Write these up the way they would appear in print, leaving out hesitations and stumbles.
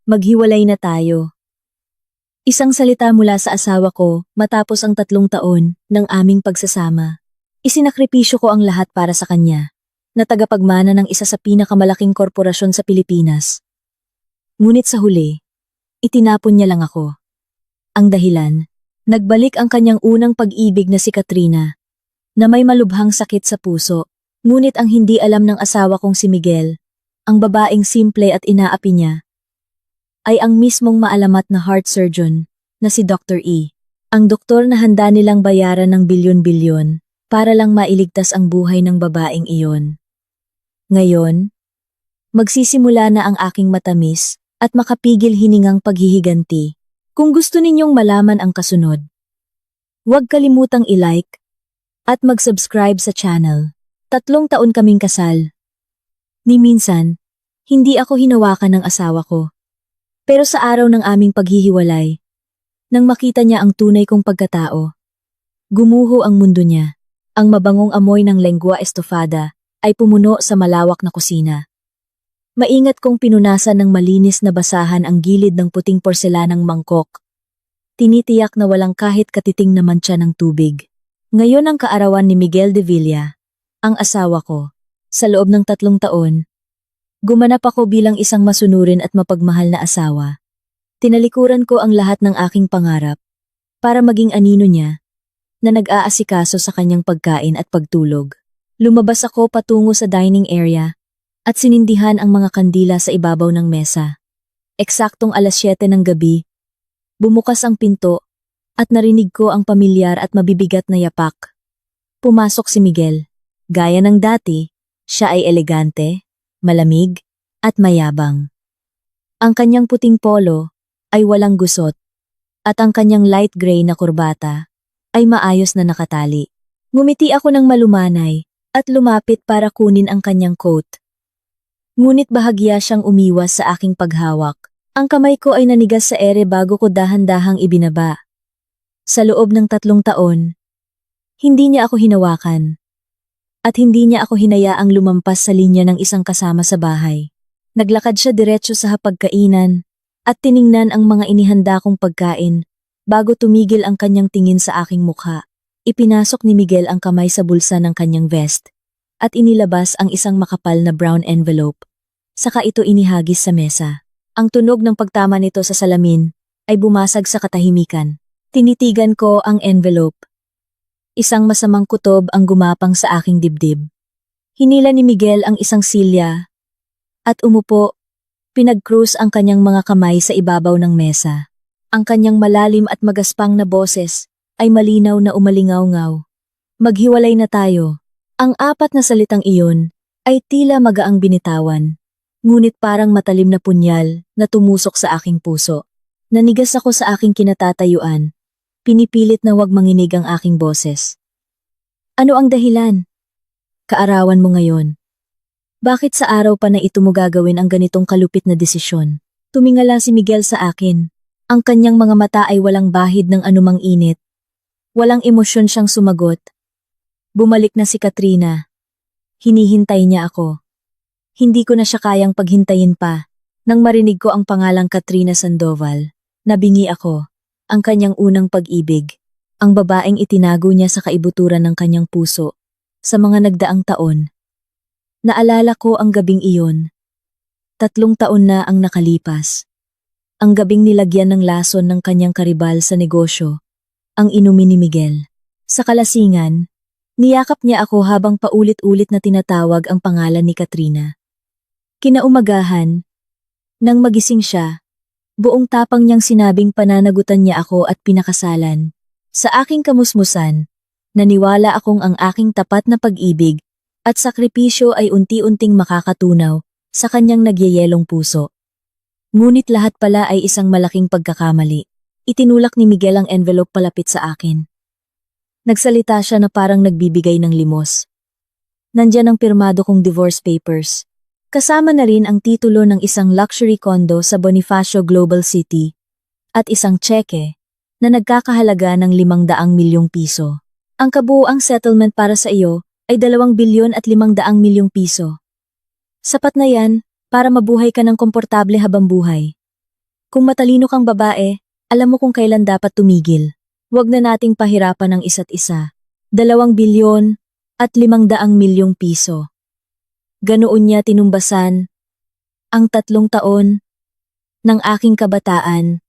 Maghiwalay na tayo. Isang salita mula sa asawa ko matapos ang 3 taon ng aming pagsasama. Isinakripisyo ko ang lahat para sa kanya, na tagapagmana ng isa sa pinakamalaking korporasyon sa Pilipinas. Ngunit sa huli, itinapon niya lang ako. Ang dahilan, nagbalik ang kanyang unang pag-ibig na si Katrina, na may malubhang sakit sa puso. Ngunit ang hindi alam ng asawa kong si Miguel, ang babaeng simple at inaapi niya, ay ang mismong maalamat na heart surgeon na si Dr. E. Ang doktor na handa nilang bayaran ng bilyon-bilyon para lang mailigtas ang buhay ng babaeng iyon. Ngayon, magsisimula na ang aking matamis at makapigil hiningang paghihiganti. Kung gusto ninyong malaman ang kasunod, huwag kalimutang i-like at mag-subscribe sa channel. 3 taon kaming kasal. Ni minsan, hindi ako hinawakan ng asawa ko. Pero sa araw ng aming paghihiwalay, nang makita niya ang tunay kong pagkatao, gumuho ang mundo niya. Ang mabangong amoy ng lengua estofada ay pumuno sa malawak na kusina. Maingat kong pinunasan ng malinis na basahan ang gilid ng puting porselanang mangkok. Tinitiyak na walang kahit katiting na mantsa ng tubig. Ngayon ang kaarawan ni Miguel de Villa, ang asawa ko. Sa loob ng 3 taon, gumanap ako bilang isang masunurin at mapagmahal na asawa. Tinalikuran ko ang lahat ng aking pangarap para maging anino niya na nag-aasikaso sa kanyang pagkain at pagtulog. Lumabas ako patungo sa dining area at sinindihan ang mga kandila sa ibabaw ng mesa. Eksaktong 7:00 ng gabi, bumukas ang pinto at narinig ko ang pamilyar at mabibigat na yapak. Pumasok si Miguel. Gaya ng dati, siya ay elegante, malamig, at mayabang. Ang kanyang puting polo ay walang gusot, at ang kanyang light gray na kurbata ay maayos na nakatali. Ngumiti ako ng malumanay at lumapit para kunin ang kanyang coat. Ngunit bahagya siyang umiwas sa aking paghawak. Ang kamay ko ay nanigas sa ere bago ko dahan-dahang ibinaba. Sa loob ng 3 taon, hindi niya ako hinawakan. At hindi niya ako hinayaang lumampas sa linya ng isang kasama sa bahay. Naglakad siya diretso sa hapagkainan at tiningnan ang mga inihanda kong pagkain bago tumigil ang kanyang tingin sa aking mukha. Ipinasok ni Miguel ang kamay sa bulsa ng kanyang vest at inilabas ang isang makapal na brown envelope. Saka ito inihagis sa mesa. Ang tunog ng pagtama nito sa salamin ay bumasag sa katahimikan. Tinitigan ko ang envelope. Isang masamang kutob ang gumapang sa aking dibdib. Hinila ni Miguel ang isang silya at umupo, pinag-cruise ang kanyang mga kamay sa ibabaw ng mesa. Ang kanyang malalim at magaspang na boses ay malinaw na umalingaw-ngaw. Maghiwalay na tayo. Ang 4 na salitang iyon ay tila magaang binitawan, ngunit parang matalim na punyal na tumusok sa aking puso. Nanigas ako sa aking kinatatayuan. Pinipilit na wag manginig ang aking boses. Ano ang dahilan? Kaarawan mo ngayon. Bakit sa araw pa na ito mo gagawin ang ganitong kalupit na desisyon? Tumingala si Miguel sa akin. Ang kanyang mga mata ay walang bahid ng anumang init. Walang emosyon siyang sumagot. Bumalik na si Katrina. Hinihintay niya ako. Hindi ko na siya kayang paghintayin pa. Nang marinig ko ang pangalang Katrina Sandoval, nabingi ako. Ang kanyang unang pag-ibig, ang babaeng itinago niya sa kaibuturan ng kanyang puso, sa mga nagdaang taon. Naalala ko ang gabing iyon. 3 taon na ang nakalipas. Ang gabing nilagyan ng lason ng kanyang karibal sa negosyo, ang inumin ni Miguel. Sa kalasingan, niyakap niya ako habang paulit-ulit na tinatawag ang pangalan ni Katrina. Kinaumagahan, nang magising siya, buong tapang niyang sinabing pananagutan niya ako at pinakasalan. Sa aking kamusmusan, naniwala akong ang aking tapat na pag-ibig at sakripisyo ay unti-unting makakatunaw sa kanyang nagyayelong puso. Ngunit lahat pala ay isang malaking pagkakamali. Itinulak ni Miguel ang envelope palapit sa akin. Nagsalita siya na parang nagbibigay ng limos. Nandyan ang pirmado kong divorce papers. Kasama na rin ang titulo ng isang luxury condo sa Bonifacio Global City at isang tseke na nagkakahalaga ng 500 milyong piso. Ang kabuuang settlement para sa iyo ay 2 bilyon at 500 milyong piso. Sapat na yan para mabuhay ka ng komportable habang buhay. Kung matalino kang babae, alam mo kung kailan dapat tumigil. Huwag na nating pahirapan ang isa't isa. 2 bilyon at 500 milyong piso. Ganoon niya tinumbasan ang 3 taon ng aking kabataan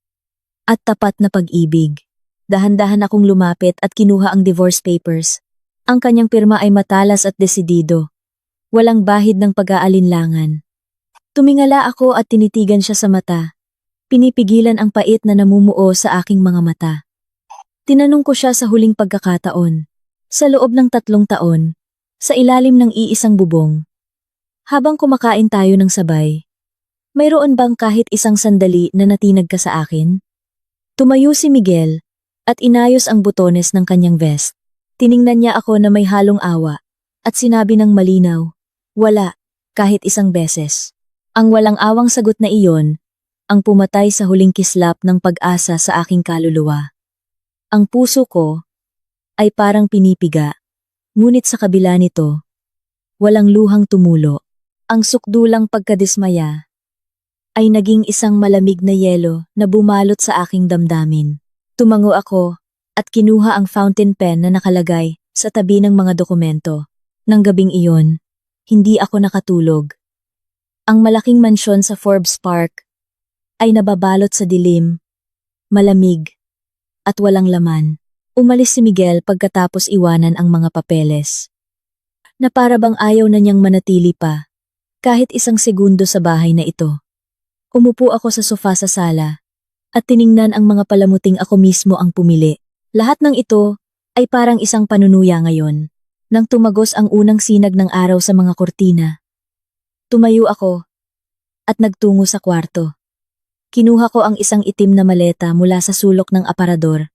at tapat na pag-ibig. Dahan-dahan akong lumapit at kinuha ang divorce papers. Ang kanyang pirma ay matalas at desidido. Walang bahid ng pag-aalinlangan. Tumingala ako at tinitigan siya sa mata. Pinipigilan ang pait na namumuo sa aking mga mata. Tinanong ko siya sa huling pagkakataon. Sa loob ng 3 taon, sa ilalim ng iisang bubong. Habang kumakain tayo ng sabay, mayroon bang kahit isang sandali na natinag ka sa akin? Tumayo si Miguel at inayos ang butones ng kanyang vest. Tiningnan niya ako na may halong awa at sinabi ng malinaw, wala, kahit isang beses. Ang walang awang sagot na iyon, ang pumatay sa huling kislap ng pag-asa sa aking kaluluwa. Ang puso ko ay parang pinipiga, ngunit sa kabila nito, walang luhang tumulo. Ang sukdulang pagkadismaya ay naging isang malamig na yelo na bumalot sa aking damdamin. Tumango ako at kinuha ang fountain pen na nakalagay sa tabi ng mga dokumento. Nang gabing iyon, hindi ako nakatulog. Ang malaking mansyon sa Forbes Park ay nababalot sa dilim, malamig, at walang laman. Umalis si Miguel pagkatapos iwanan ang mga papeles. Na para bang ayaw na niyang manatili pa, kahit isang segundo sa bahay na ito. Umupo ako sa sofa sa sala, at tiningnan ang mga palamuting ako mismo ang pumili. Lahat ng ito ay parang isang panunuya ngayon. Nang tumagos ang unang sinag ng araw sa mga kortina. Tumayo ako at nagtungo sa kwarto. Kinuha ko ang isang itim na maleta mula sa sulok ng aparador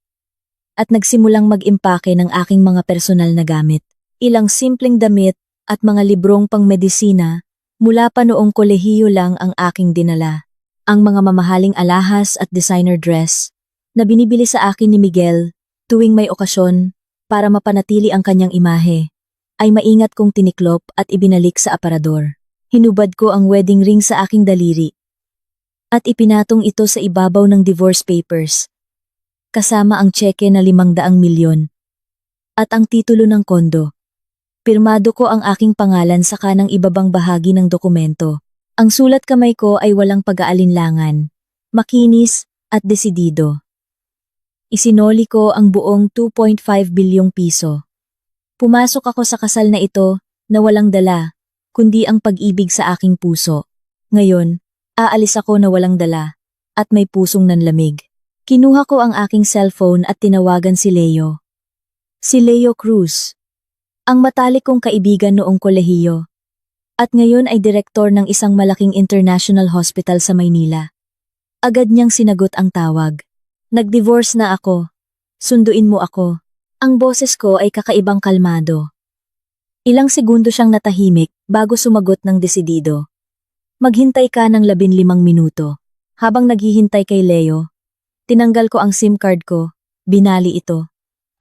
at nagsimulang mag-impake ng aking mga personal na gamit. Ilang simpleng damit at mga librong pang-medisina mula pa noong kolehiyo lang ang aking dinala. Ang mga mamahaling alahas at designer dress na binibili sa akin ni Miguel tuwing may okasyon para mapanatili ang kanyang imahe, ay maingat kong tiniklop at ibinalik sa aparador. Hinubad ko ang wedding ring sa aking daliri at ipinatong ito sa ibabaw ng divorce papers, kasama ang tseke na 500 milyon at ang titulo ng kondo. Pirmado ko ang aking pangalan sa kanang ibabang bahagi ng dokumento. Ang sulat kamay ko ay walang pag-aalinlangan, makinis at desidido. Isinoli ko ang buong 2.5 bilyong piso. Pumasok ako sa kasal na ito na walang dala, kundi ang pag-ibig sa aking puso. Ngayon, aalis ako na walang dala at may pusong nanlamig. Kinuha ko ang aking cellphone at tinawagan si Leo. Si Leo Cruz. Ang matalik kong kaibigan noong kolehiyo. At ngayon ay direktor ng isang malaking international hospital sa Maynila. Agad niyang sinagot ang tawag. Nag-divorce na ako. Sunduin mo ako. Ang boses ko ay kakaibang kalmado. Ilang segundo siyang natahimik bago sumagot ng desidido. Maghintay ka ng 15 minuto. Habang naghihintay kay Leo, tinanggal ko ang SIM card ko, binali ito,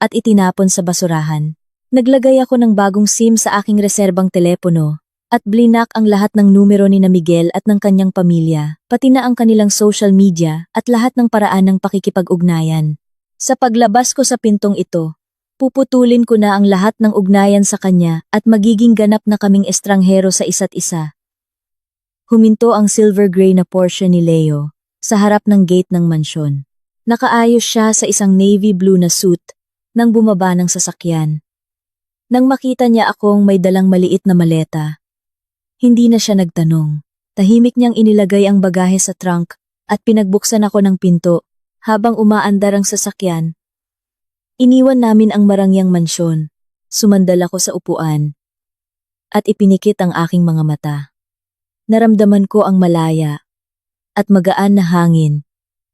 at itinapon sa basurahan. Naglagay ako ng bagong SIM sa aking reserbang telepono at blinak ang lahat ng numero ni na Miguel at ng kanyang pamilya, pati na ang kanilang social media at lahat ng paraan ng pakikipag-ugnayan. Sa paglabas ko sa pintong ito, puputulin ko na ang lahat ng ugnayan sa kanya at magiging ganap na kaming estranghero sa isa't isa. Huminto ang silver gray na Porsche ni Leo sa harap ng gate ng mansyon. Nakaayos siya sa isang navy blue na suit nang bumaba ng sasakyan. Nang makita niya akong may dalang maliit na maleta, hindi na siya nagtanong. Tahimik niyang inilagay ang bagahe sa trunk at pinagbuksan ako ng pinto habang umaandar ang sasakyan. Iniwan namin ang marangyang mansyon, sumandal ako sa upuan, at ipinikit ang aking mga mata. Naramdaman ko ang malaya at magaan na hangin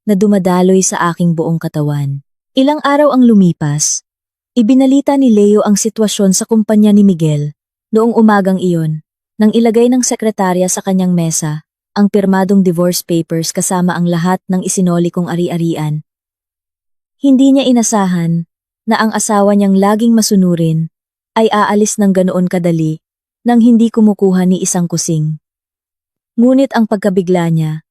na dumadaloy sa aking buong katawan. Ilang araw ang lumipas. Ibinalita ni Leo ang sitwasyon sa kumpanya ni Miguel noong umagang iyon, nang ilagay ng sekretarya sa kanyang mesa ang pirmadong divorce papers kasama ang lahat ng isinoli kong ari-arian. Hindi niya inasahan na ang asawa niyang laging masunurin ay aalis ng ganoon kadali nang hindi kumukuha ni isang kusing. Ngunit ang pagkabigla niya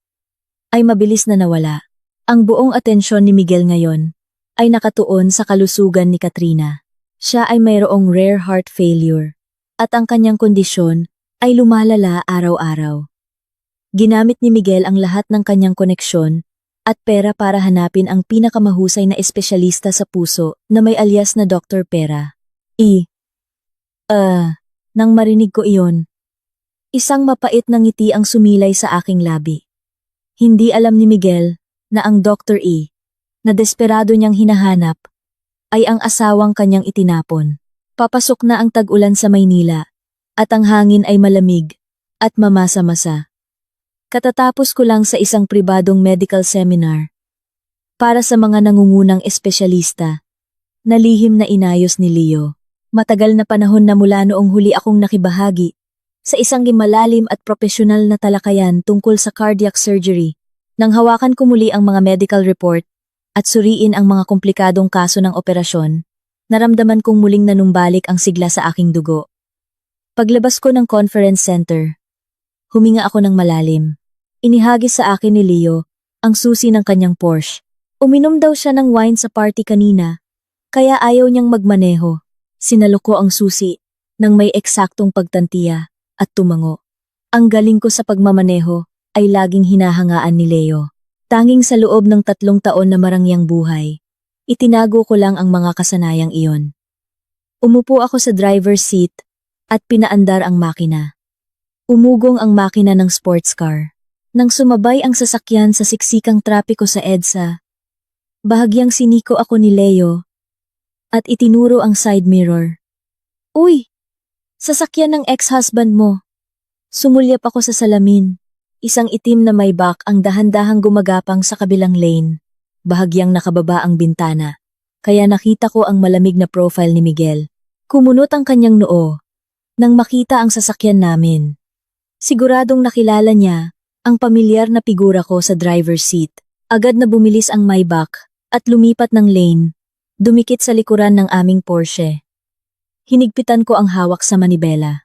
ay mabilis na nawala. Ang buong atensyon ni Miguel ngayon ay nakatuon sa kalusugan ni Katrina. Siya ay mayroong rare heart failure at ang kanyang kondisyon ay lumalala araw-araw. Ginamit ni Miguel ang lahat ng kanyang koneksyon at pera para hanapin ang pinakamahusay na espesyalista sa puso na may alias na Dr. Pera. Nang marinig ko iyon, isang mapait na ngiti ang sumilay sa aking labi. Hindi alam ni Miguel na ang Dr. na desperado niyang hinahanap ay ang asawang kanyang itinapon. Papasok na ang tag-ulan sa Maynila at ang hangin ay malamig at mamasa-masa. Katatapos ko lang sa isang pribadong medical seminar para sa mga nangungunang espesyalista na lihim na inayos ni Leo. Matagal na panahon na mula noong huli akong nakibahagi sa isang malalim at propesyonal na talakayan tungkol sa cardiac surgery. Nang hawakan ko muli ang mga medical report at suriin ang mga komplikadong kaso ng operasyon, naramdaman kong muling nanumbalik ang sigla sa aking dugo. Paglabas ko ng conference center, huminga ako ng malalim. Inihagis sa akin ni Leo ang susi ng kanyang Porsche. Uminom daw siya ng wine sa party kanina, kaya ayaw niyang magmaneho. Sinalo ko ang susi nang may eksaktong pagtantiya at tumango. Ang galing ko sa pagmamaneho ay laging hinahangaan ni Leo. Tanging sa loob ng 3 taon na marangyang buhay, itinago ko lang ang mga kasanayang iyon. Umupo ako sa driver's seat at pinaandar ang makina. Umugong ang makina ng sports car. Nang sumabay ang sasakyan sa siksikang trapiko sa EDSA, bahagyang siniko ako ni Leo at itinuro ang side mirror. Uy! Sasakyan ng ex-husband mo. Sumulyap ako sa salamin. Isang itim na Maybach ang dahan-dahang gumagapang sa kabilang lane. Bahagyang nakababa ang bintana, kaya nakita ko ang malamig na profile ni Miguel. Kumunot ang kanyang noo nang makita ang sasakyan namin. Siguradong nakilala niya ang pamilyar na figura ko sa driver's seat. Agad na bumilis ang Maybach at lumipat ng lane, dumikit sa likuran ng aming Porsche. Hinigpitan ko ang hawak sa manibela.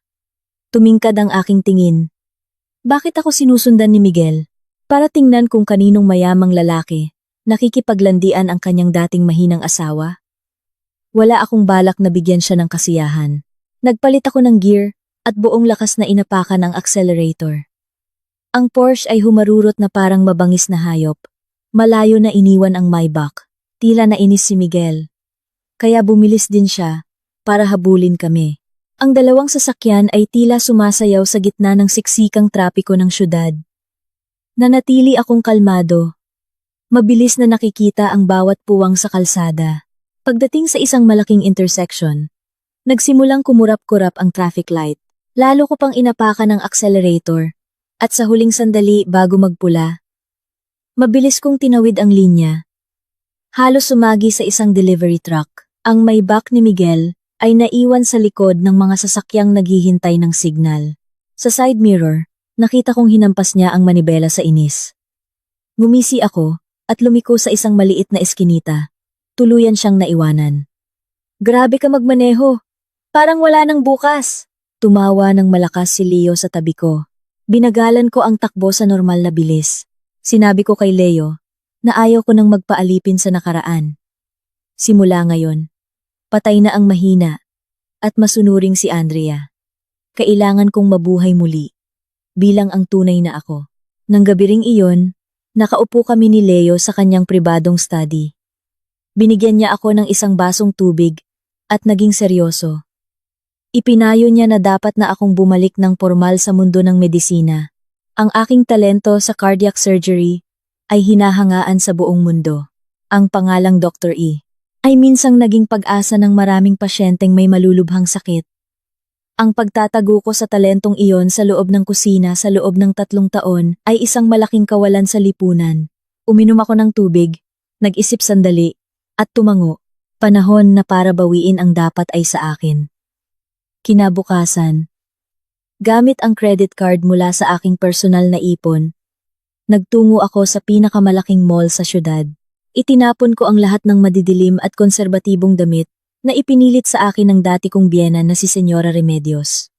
Tumingkad ang aking tingin. Bakit ako sinusundan ni Miguel? Para tingnan kung kaninong mayamang lalaki nakikipaglandian ang kanyang dating mahinang asawa? Wala akong balak na bigyan siya ng kasiyahan. Nagpalit ako ng gear at buong lakas na inapakan ang accelerator. Ang Porsche ay humarurot na parang mabangis na hayop. Malayo na iniwan ang Maybach. Tila nainis si Miguel. Kaya bumilis din siya para habulin kami. Ang dalawang sasakyan ay tila sumasayaw sa gitna ng siksikang trapiko ng syudad. Nanatili akong kalmado. Mabilis na nakikita ang bawat puwang sa kalsada. Pagdating sa isang malaking intersection, nagsimulang kumurap-kurap ang traffic light. Lalo ko pang inapakan ang accelerator. At sa huling sandali bago magpula, mabilis kong tinawid ang linya. Halos sumagi sa isang delivery truck. Ang Maybach ni Miguel ay naiwan sa likod ng mga sasakyang naghihintay ng signal. Sa side mirror, nakita kong hinampas niya ang manibela sa inis. Ngumisi ako at lumiko sa isang maliit na eskinita. Tuluyan siyang naiwanan. Grabe ka magmaneho. Parang wala nang bukas. Tumawa ng malakas si Leo sa tabi ko. Binagalan ko ang takbo sa normal na bilis. Sinabi ko kay Leo na ayaw ko nang magpaalipin sa nakaraan. Simula ngayon, patay na ang mahina at masunuring si Andrea. Kailangan kong mabuhay muli bilang ang tunay na ako. Nang gabi ring iyon, nakaupo kami ni Leo sa kanyang pribadong study. Binigyan niya ako ng isang basong tubig at naging seryoso. Ipinayo niya na dapat na akong bumalik ng formal sa mundo ng medisina. Ang aking talento sa cardiac surgery ay hinahangaan sa buong mundo. Ang pangalang Dr. ay minsang naging pag-asa ng maraming pasyenteng may malulubhang sakit. Ang pagtatago ko sa talentong iyon sa loob ng kusina sa loob ng 3 taon ay isang malaking kawalan sa lipunan. Uminom ako ng tubig, nag-isip sandali, at tumango. Panahon na para bawiin ang dapat ay sa akin. Kinabukasan, gamit ang credit card mula sa aking personal na ipon, nagtungo ako sa pinakamalaking mall sa syudad. Itinapon ko ang lahat ng madidilim at konserbatibong damit na ipinilit sa akin ng dati kong biyena na si Senyora Remedios.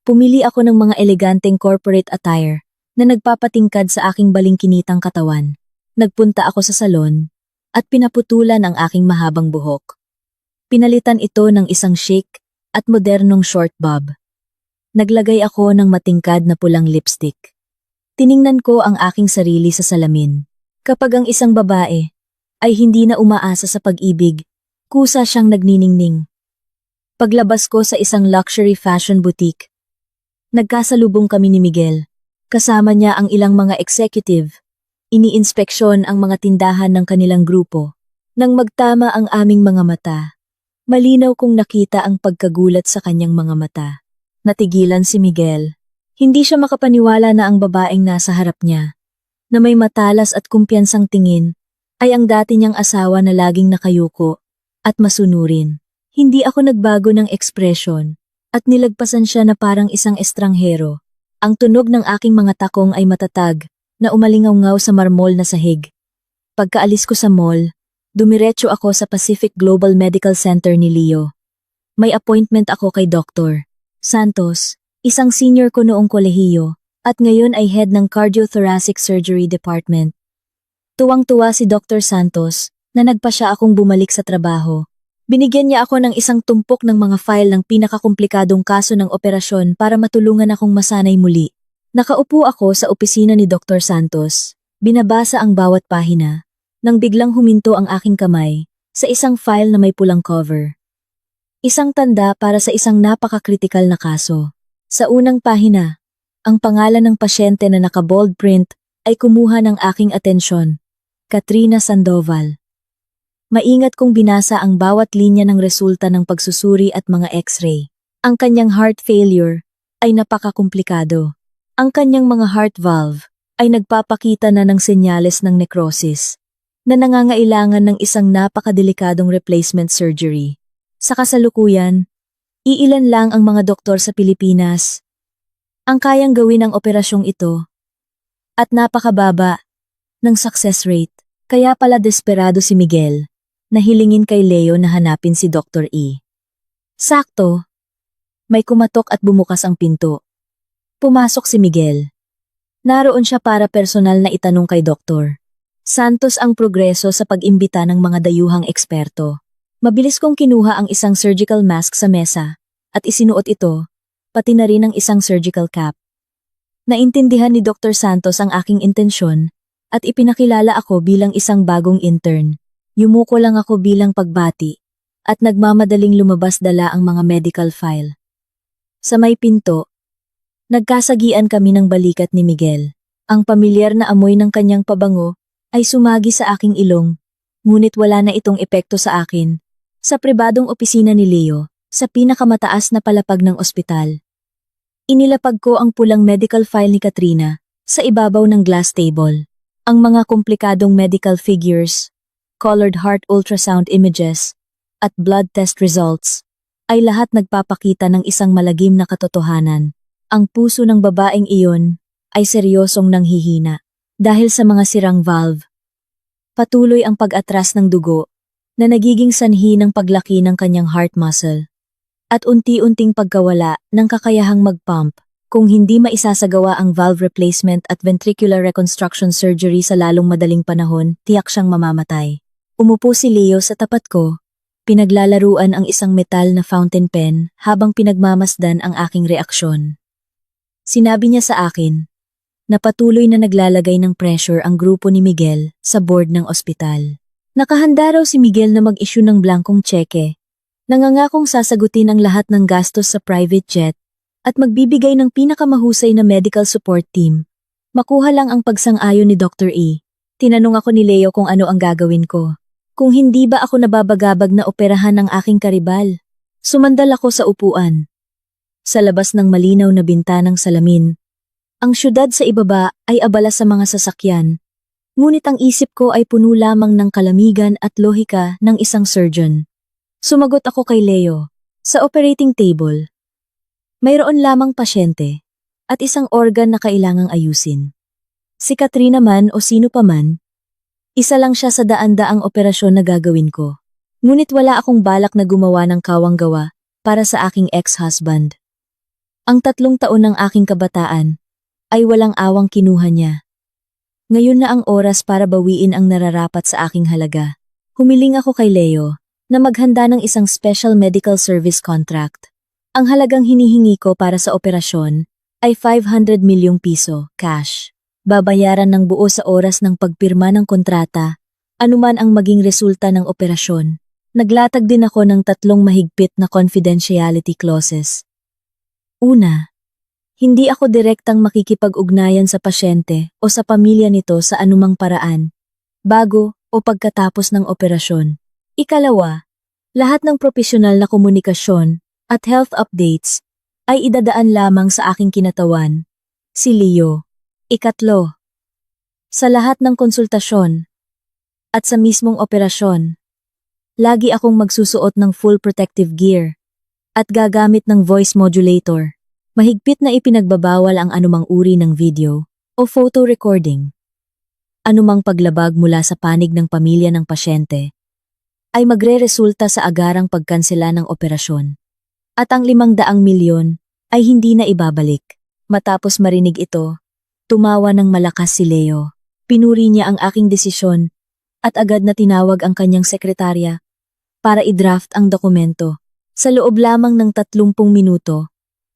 Pumili ako ng mga eleganteng corporate attire na nagpapatingkad sa aking balingkinitang katawan. Nagpunta ako sa salon at pinaputulan ang aking mahabang buhok. Pinalitan ito ng isang chic at modernong short bob. Naglagay ako ng matingkad na pulang lipstick. Tiningnan ko ang aking sarili sa salamin. Kapag ang isang babae ay hindi na umaasa sa pag-ibig, kusa siyang nagniningning. Paglabas ko sa isang luxury fashion boutique, nagkasalubong kami ni Miguel. Kasama niya ang ilang mga executive. Iniinspeksyon ang mga tindahan ng kanilang grupo. Nang magtama ang aming mga mata, malinaw kong nakita ang pagkagulat sa kanyang mga mata. Natigilan si Miguel. Hindi siya makapaniwala na ang babaeng nasa harap niya, na may matalas at kumpiyansang tingin, ay ang dati niyang asawa na laging nakayuko at masunurin. Hindi ako nagbago ng ekspresyon at nilagpasan siya na parang isang estranghero. Ang tunog ng aking mga takong ay matatag na umalingaw-ngaw sa marmol na sahig. Pagkaalis ko sa mall, dumiretso ako sa Pacific Global Medical Center ni Leo. May appointment ako kay Dr. Santos, isang senior ko noong kolehiyo, at ngayon ay head ng Cardiothoracic Surgery Department. Tuwang-tuwa si Dr. Santos na nagpasya akong bumalik sa trabaho. Binigyan niya ako ng isang tumpok ng mga file ng pinakakomplikadong kaso ng operasyon para matulungan akong masanay muli. Nakaupo ako sa opisina ni Dr. Santos. Binabasa ang bawat pahina, nang biglang huminto ang aking kamay sa isang file na may pulang cover. Isang tanda para sa isang napakakritikal na kaso. Sa unang pahina, ang pangalan ng pasyente na naka-bold print ay kumuha ng aking atensyon. Katrina Sandoval. Maingat kong binasa ang bawat linya ng resulta ng pagsusuri at mga x-ray. Ang kanyang heart failure ay napakakomplikado. Ang kanyang mga heart valve ay nagpapakita na ng senyales ng necrosis na nangangailangan ng isang napakadelikadong replacement surgery. Sa kasalukuyan, iilan lang ang mga doktor sa Pilipinas ang kayang gawin ang operasyong ito at napakababa ng success rate. Kaya pala desperado si Miguel na hilingin kay Leo na hanapin si Dr. E. Sakto, may kumatok at bumukas ang pinto. Pumasok si Miguel. Naroon siya para personal na itanong kay Dr. Santos ang progreso sa pag-imbita ng mga dayuhang eksperto. Mabilis kong kinuha ang isang surgical mask sa mesa at isinuot ito, pati na rin ang isang surgical cap. Naintindihan ni Dr. Santos ang aking intensyon at ipinakilala ako bilang isang bagong intern. Yumuko lang ako bilang pagbati at nagmamadaling lumabas dala ang mga medical file. Sa may pinto, nagkasagian kami ng balikat ni Miguel. Ang pamilyar na amoy ng kanyang pabango ay sumagi sa aking ilong, ngunit wala na itong epekto sa akin. Sa pribadong opisina ni Leo, sa pinakamataas na palapag ng ospital, inilapag ko ang pulang medical file ni Katrina sa ibabaw ng glass table. Ang mga komplikadong medical figures, colored heart ultrasound images, at blood test results ay lahat nagpapakita ng isang malagim na katotohanan. Ang puso ng babaeng iyon ay seryosong nanghihina dahil sa mga sirang valve. Patuloy ang pag-atras ng dugo na nagiging sanhi ng paglaki ng kanyang heart muscle at unti-unting pagkawala ng kakayahang mag-pump. Kung hindi maisasagawa ang valve replacement at ventricular reconstruction surgery sa lalong madaling panahon, tiyak siyang mamamatay. Umupo si Leo sa tapat ko, pinaglalaruan ang isang metal na fountain pen habang pinagmamasdan ang aking reaksyon. Sinabi niya sa akin na patuloy na naglalagay ng pressure ang grupo ni Miguel sa board ng ospital. Nakahanda raw si Miguel na mag-issue ng blankong tseke. Nangangakong sasagutin ang lahat ng gastos sa private jet at magbibigay ng pinakamahusay na medical support team. Makuha lang ang pagsang-ayon ni Dr. E. Tinanong ako ni Leo kung ano ang gagawin ko. Kung hindi ba ako nababagabag na operahan ng aking karibal. Sumandal ako sa upuan. Sa labas ng malinaw na bintanang salamin, ang syudad sa ibaba ay abala sa mga sasakyan. Ngunit ang isip ko ay puno lamang ng kalamigan at lohika ng isang surgeon. Sumagot ako kay Leo. Sa operating table, mayroon lamang pasyente at isang organ na kailangang ayusin. Si Katrina man o sino pa man, isa lang siya sa daan-daang operasyon na gagawin ko. Ngunit wala akong balak na gumawa ng kawang-gawa para sa aking ex-husband. Ang 3 taon ng aking kabataan ay walang awang kinuha niya. Ngayon na ang oras para bawiin ang nararapat sa aking halaga. Humiling ako kay Leo na maghanda ng isang special medical service contract. Ang halagang hinihingi ko para sa operasyon ay 500 milyong piso, cash. Babayaran ng buo sa oras ng pagpirma ng kontrata, anuman ang maging resulta ng operasyon. Naglatag din ako ng 3 mahigpit na confidentiality clauses. Una, hindi ako direktang makikipag-ugnayan sa pasyente o sa pamilya nito sa anumang paraan, bago o pagkatapos ng operasyon. Ikalawa, lahat ng propesyonal na komunikasyon at health updates ay idadaan lamang sa aking kinatawan, si Leo. Ikatlo, sa lahat ng konsultasyon at sa mismong operasyon, lagi akong magsusuot ng full protective gear at gagamit ng voice modulator. Mahigpit na ipinagbabawal ang anumang uri ng video o photo recording. Anumang paglabag mula sa panig ng pamilya ng pasyente ay magre-resulta sa agarang pagkansela ng operasyon. At ang 500 milyon ay hindi na ibabalik. Matapos marinig ito, tumawa ng malakas si Leo. Pinuri niya ang aking desisyon at agad na tinawag ang kanyang sekretarya para i-draft ang dokumento. Sa loob lamang ng 30 minuto,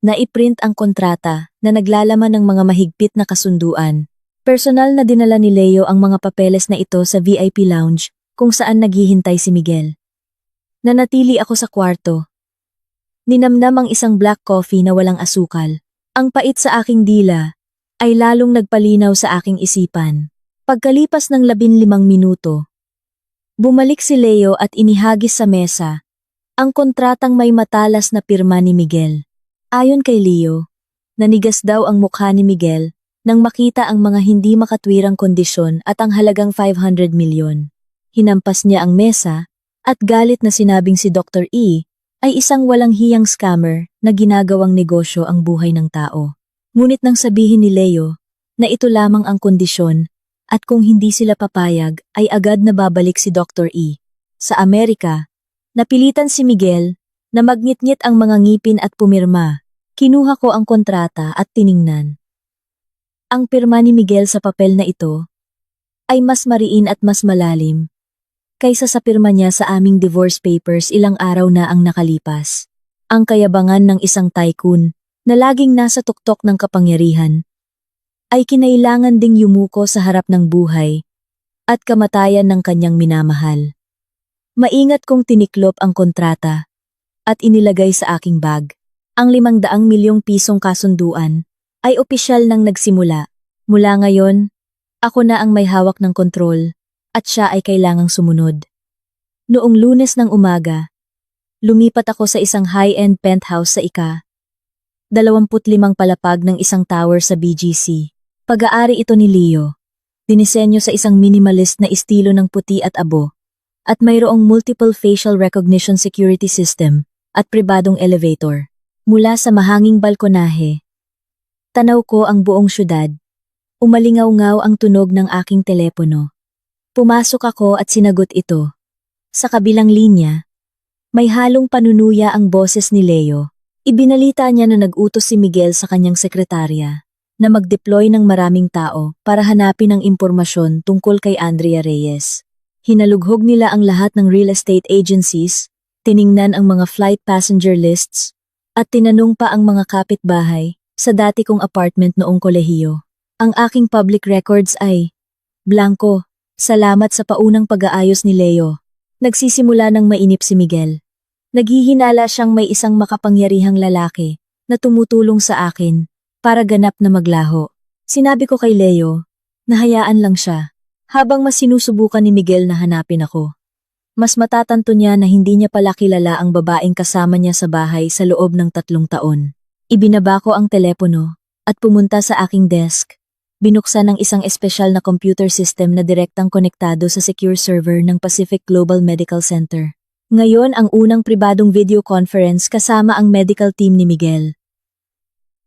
na-iprint ang kontrata na naglalaman ng mga mahigpit na kasunduan. Personal na dinala ni Leo ang mga papeles na ito sa VIP lounge kung saan naghihintay si Miguel. Nanatili ako sa kwarto. Ninamnam ang isang black coffee na walang asukal. Ang pait sa aking dila ay lalong nagpalinaw sa aking isipan. Pagkalipas ng 15 minuto, bumalik si Leo at inihagis sa mesa ang kontratang may matalas na pirma ni Miguel. Ayon kay Leo, nanigas daw ang mukha ni Miguel nang makita ang mga hindi makatwirang kondisyon at ang halagang 500 milyon. Hinampas niya ang mesa at galit na sinabing si Dr. E ay isang walang hiyang scammer na ginagawang negosyo ang buhay ng tao. Ngunit nang sabihin ni Leo na ito lamang ang kondisyon at kung hindi sila papayag ay agad na babalik si Dr. E. Sa Amerika, napilitan si Miguel na magngit-ngit ang mga ngipin at pumirma. Kinuha ko ang kontrata at tiningnan. Ang pirma ni Miguel sa papel na ito ay mas mariin at mas malalim kaysa sa pirma niya sa aming divorce papers ilang araw na ang nakalipas. Ang kayabangan ng isang tycoon na laging nasa tuktok ng kapangyarihan ay kinailangan ding yumuko sa harap ng buhay at kamatayan ng kanyang minamahal. Maingat kong tiniklop ang kontrata at inilagay sa aking bag. Ang 500 milyong pisong kasunduan ay opisyal nang nagsimula. Mula ngayon, ako na ang may hawak ng kontrol at siya ay kailangang sumunod. Noong Lunes ng umaga, lumipat ako sa isang high-end penthouse sa ika 25 palapag ng isang tower sa BGC. Pag-aari ito ni Leo. Dinisenyo sa isang minimalist na estilo ng puti at abo at mayroong multiple facial recognition security system at pribadong elevator. Mula sa mahanging balkonahe, tanaw ko ang buong syudad. Umalingaw-ngaw ang tunog ng aking telepono. Pumasok ako at sinagot ito. Sa kabilang linya, may halong panunuya ang boses ni Leo. Ibinalita niya na nag-utos si Miguel sa kanyang sekretarya na mag-deploy ng maraming tao para hanapin ang impormasyon tungkol kay Andrea Reyes. Hinalughog nila ang lahat ng real estate agencies, tiningnan ang mga flight passenger lists, at tinanong pa ang mga kapitbahay sa dati kong apartment noong kolehiyo. Ang aking public records ay blanko. Salamat sa paunang pag-aayos ni Leo. Nagsisimula ng mainip si Miguel. Naghihinala siyang may isang makapangyarihang lalaki na tumutulong sa akin para ganap na maglaho. Sinabi ko kay Leo na hayaan lang siya habang mas sinusubukan ni Miguel na hanapin ako. Mas matatanto niya na hindi niya pala kilala ang babaeng kasama niya sa bahay sa loob ng 3 taon. Ibinaba ko ang telepono at pumunta sa aking desk. Binuksan ng isang espesyal na computer system na direktang konektado sa secure server ng Pacific Global Medical Center. Ngayon ang unang pribadong video conference kasama ang medical team ni Miguel.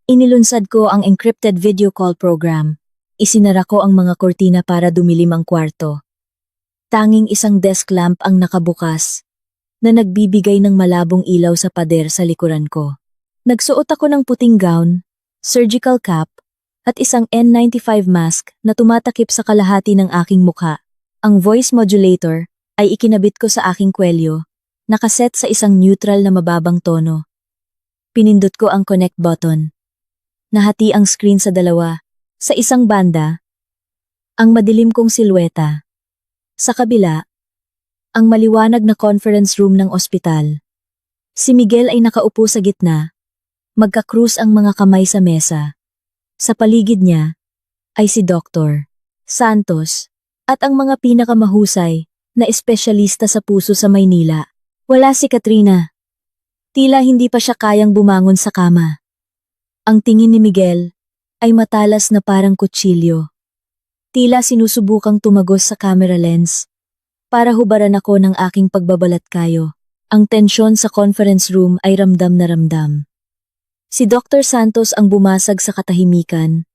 Inilunsad ko ang encrypted video call program. Isinara ko ang mga kortina para dumilim ang kwarto. Tanging isang desk lamp ang nakabukas na nagbibigay ng malabong ilaw sa pader sa likuran ko. Nagsuot ako ng puting gown, surgical cap, at isang N95 mask na tumatakip sa kalahati ng aking mukha. Ang voice modulator ay ikinabit ko sa aking kwelyo, nakaset sa isang neutral na mababang tono. Pinindot ko ang connect button. Nahati ang screen sa dalawa. Sa isang banda, ang madilim kong silweta. Sa kabila, ang maliwanag na conference room ng ospital. Si Miguel ay nakaupo sa gitna. Magka-krus ang mga kamay sa mesa. Sa paligid niya ay si Dr. Santos at ang mga pinakamahusay na espesyalista sa puso sa Maynila. Wala si Katrina. Tila hindi pa siya kayang bumangon sa kama. Ang tingin ni Miguel ay matalas na parang kutsilyo. Tila sinusubukang tumagos sa camera lens para hubaran ako ng aking pagbabalat kayo. Ang tensyon sa conference room ay ramdam na ramdam. Si Dr. Santos ang bumasag sa katahimikan.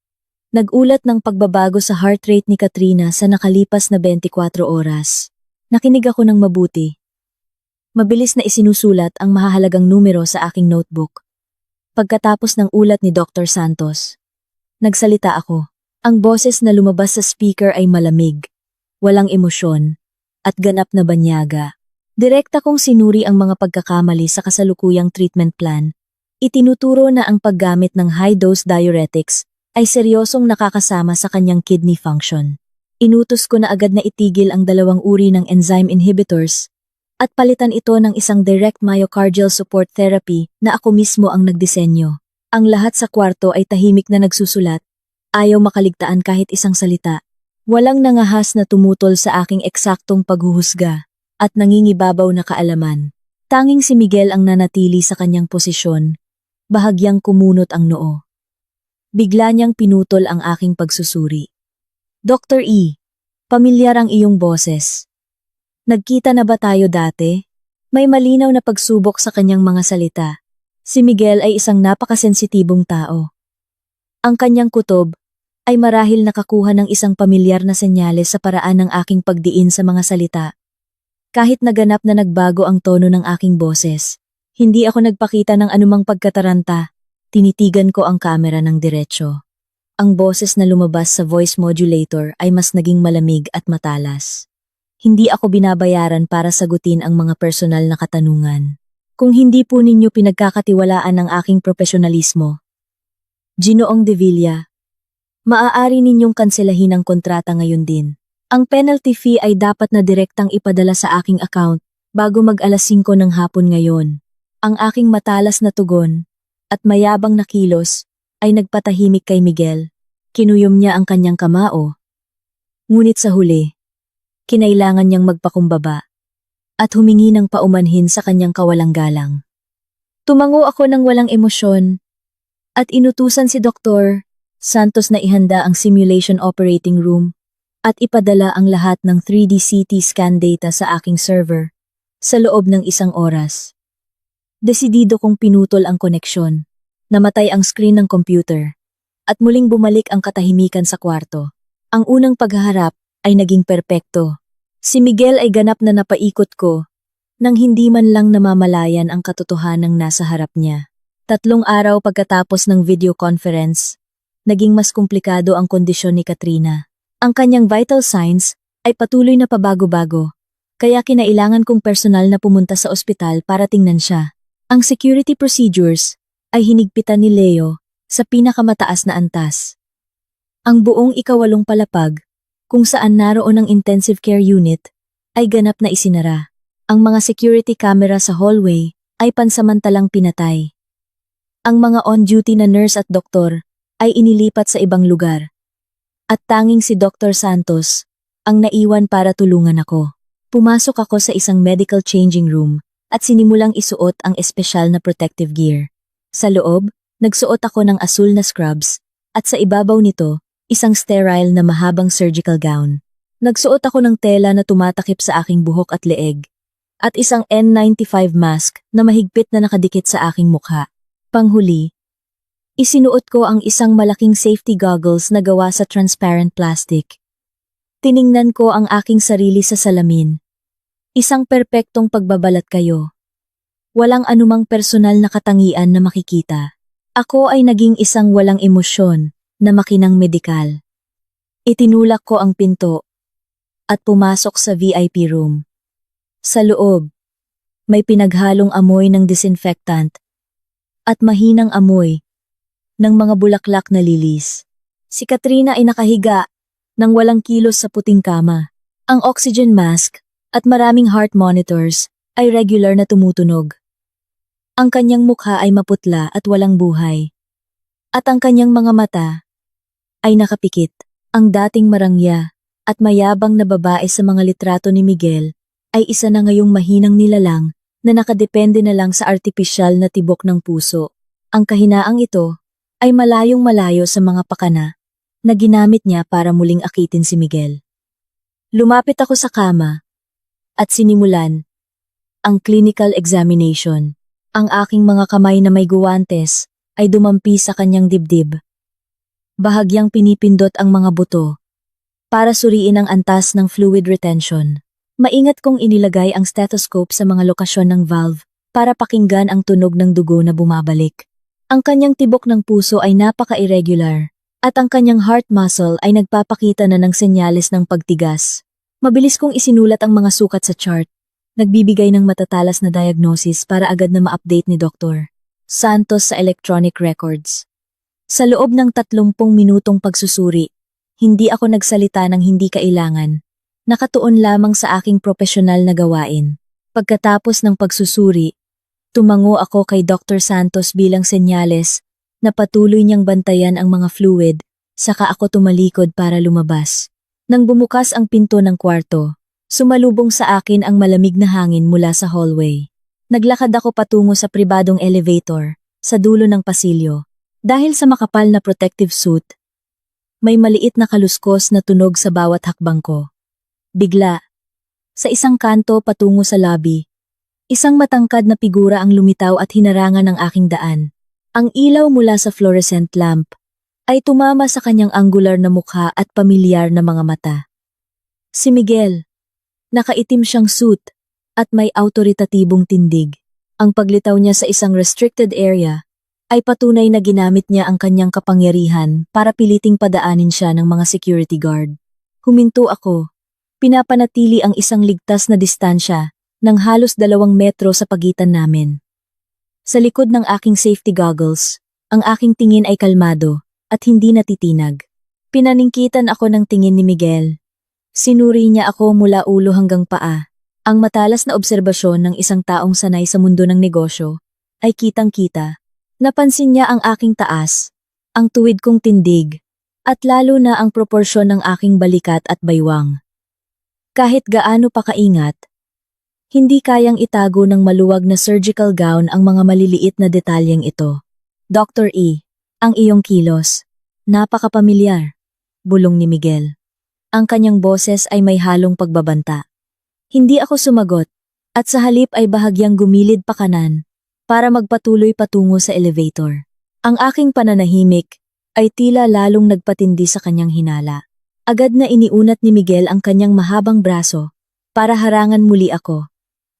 Nag-ulat ng pagbabago sa heart rate ni Katrina sa nakalipas na 24 oras. Nakinig ako ng mabuti. Mabilis na isinusulat ang mahahalagang numero sa aking notebook. Pagkatapos ng ulat ni Dr. Santos, nagsalita ako. Ang boses na lumabas sa speaker ay malamig, walang emosyon, at ganap na banyaga. Direkta kong sinuri ang mga pagkakamali sa kasalukuyang treatment plan. Itinuturo na ang paggamit ng high-dose diuretics ay seryosong nakakasama sa kanyang kidney function. Inutos ko na agad na itigil ang dalawang uri ng enzyme inhibitors at palitan ito ng isang direct myocardial support therapy na ako mismo ang nagdisenyo. Ang lahat sa kwarto ay tahimik na nagsusulat, ayaw makaligtaan kahit isang salita. Walang nangahas na tumutol sa aking eksaktong paghuhusga at nangingibabaw na kaalaman. Tanging si Miguel ang nanatili sa kanyang posisyon, bahagyang kumunot ang noo. Bigla niyang pinutol ang aking pagsusuri. Dr. E, pamilyar ang iyong boses. Nagkita na ba tayo dati? May malinaw na pagsubok sa kanyang mga salita. Si Miguel ay isang napakasensitibong tao. Ang kanyang kutob ay marahil nakakuha ng isang pamilyar na senyales sa paraan ng aking pagdiin sa mga salita. Kahit naganap na nagbago ang tono ng aking boses, hindi ako nagpakita ng anumang pagkataranta. Tinitigan ko ang kamera ng diretsyo. Ang boses na lumabas sa voice modulator ay mas naging malamig at matalas. Hindi ako binabayaran para sagutin ang mga personal na katanungan. Kung hindi po ninyo pinagkakatiwalaan ang aking profesionalismo, Ginoong De Villa, maaari ninyong kanselahin ang kontrata ngayon din. Ang penalty fee ay dapat na direktang ipadala sa aking account bago mag-alas 5 ng hapon ngayon. Ang aking matalas na tugon at mayabang na kilos ay nagpatahimik kay Miguel. Kinuyom niya ang kanyang kamao. Ngunit sa huli, kinailangan niyang magpakumbaba at humingi ng paumanhin sa kanyang kawalang galang. Tumango ako ng walang emosyon at inutusan si Dr. Santos na ihanda ang simulation operating room at ipadala ang lahat ng 3D CT scan data sa aking server sa loob ng 1 oras. Desidido kong pinutol ang koneksyon, namatay ang screen ng computer, at muling bumalik ang katahimikan sa kwarto. Ang unang paghaharap ay naging perpekto. Si Miguel ay ganap na napaikot ko, nang hindi man lang namamalayan ang katotohanang nasa harap niya. 3 araw pagkatapos ng video conference, naging mas komplikado ang kondisyon ni Katrina. Ang kanyang vital signs ay patuloy na pabago-bago, kaya kinailangan kong personal na pumunta sa ospital para tingnan siya. Ang security procedures ay hinigpitan ni Leo sa pinakamataas na antas. Ang buong 8 palapag, kung saan naroon ang intensive care unit, ay ganap na isinara. Ang mga security camera sa hallway ay pansamantalang pinatay. Ang mga on-duty na nurse at doktor ay inilipat sa ibang lugar. At tanging si Dr. Santos ang naiwan para tulungan ako. Pumasok ako sa isang medical changing room at sinimulang isuot ang espesyal na protective gear. Sa loob, nagsuot ako ng asul na scrubs at sa ibabaw nito, isang sterile na mahabang surgical gown. Nagsuot ako ng tela na tumatakip sa aking buhok at leeg at isang N95 mask na mahigpit na nakadikit sa aking mukha. Panghuli, isinuot ko ang isang malaking safety goggles na gawa sa transparent plastic. Tiningnan ko ang aking sarili sa salamin. Isang perpektong pagbabalat kayo. Walang anumang personal na katangian na makikita. Ako ay naging isang walang emosyon, na makinang medikal. Itinulak ko ang pinto at pumasok sa VIP room. Sa loob, may pinaghalong amoy ng disinfectant at mahinang amoy ng mga bulaklak na lilis. Si Katrina ay nakahiga nang walang kilos sa puting kama. Ang oxygen mask at maraming heart monitors ay regular na tumutunog. Ang kanyang mukha ay maputla at walang buhay. At ang kanyang mga mata ay nakapikit. Ang dating marangya at mayabang na babae sa mga litrato ni Miguel ay isa na ngayong mahinang nilalang na nakadepende na lang sa artipisyal na tibok ng puso. Ang kahinaang ito ay malayong malayo sa mga pakana na ginamit niya para muling akitin si Miguel. Lumapit ako sa kama at sinimulan ang clinical examination. Ang aking mga kamay na may guwantes ay dumampi sa kanyang dibdib. Bahagyang pinipindot ang mga buto para suriin ang antas ng fluid retention. Maingat kong inilagay ang stethoscope sa mga lokasyon ng valve para pakinggan ang tunog ng dugo na bumabalik. Ang kanyang tibok ng puso ay napaka-irregular at ang kanyang heart muscle ay nagpapakita na ng senyales ng pagtigas. Mabilis kong isinulat ang mga sukat sa chart, nagbibigay ng matatalas na diagnosis para agad na ma-update ni Dr. Santos sa electronic records. Sa loob ng 30 minutong pagsusuri, hindi ako nagsalita ng hindi kailangan. Nakatuon lamang sa aking propesyonal na gawain. Pagkatapos ng pagsusuri, tumango ako kay Dr. Santos bilang senyales na patuloy niyang bantayan ang mga fluid, saka ako tumalikod para lumabas. Nang bumukas ang pinto ng kwarto, sumalubong sa akin ang malamig na hangin mula sa hallway. Naglakad ako patungo sa pribadong elevator, sa dulo ng pasilyo. Dahil sa makapal na protective suit, may maliit na kaluskos na tunog sa bawat hakbang ko. Bigla, sa isang kanto patungo sa lobby, isang matangkad na figura ang lumitaw at hinarangan ng aking daan. Ang ilaw mula sa fluorescent lamp ay tumama sa kanyang angular na mukha at pamilyar na mga mata. Si Miguel. Nakaitim siyang suit at may autoritatibong tindig. Ang paglitaw niya sa isang restricted area ay patunay na ginamit niya ang kanyang kapangyarihan para piliting padaanin siya ng mga security guard. Huminto ako. Pinapanatili ang isang ligtas na distansya ng halos 2 metro sa pagitan namin. Sa likod ng aking safety goggles, ang aking tingin ay kalmado at hindi natitinag. Pinaningkitan ako ng tingin ni Miguel. Sinuri niya ako mula ulo hanggang paa. Ang matalas na obserbasyon ng isang taong sanay sa mundo ng negosyo ay kitang-kita. Napansin niya ang aking taas, ang tuwid kong tindig, at lalo na ang proporsyon ng aking balikat at baywang. Kahit gaano pa kaingat, hindi kayang itago ng maluwag na surgical gown ang mga maliliit na detalyeng ito. Dr. E, ang iyong kilos. Napakapamilyar, bulong ni Miguel. Ang kanyang boses ay may halong pagbabanta. Hindi ako sumagot, at sa halip ay bahagyang gumilid pa kanan para magpatuloy patungo sa elevator. Ang aking pananahimik ay tila lalong nagpatindi sa kanyang hinala. Agad na iniunat ni Miguel ang kanyang mahabang braso para harangan muli ako.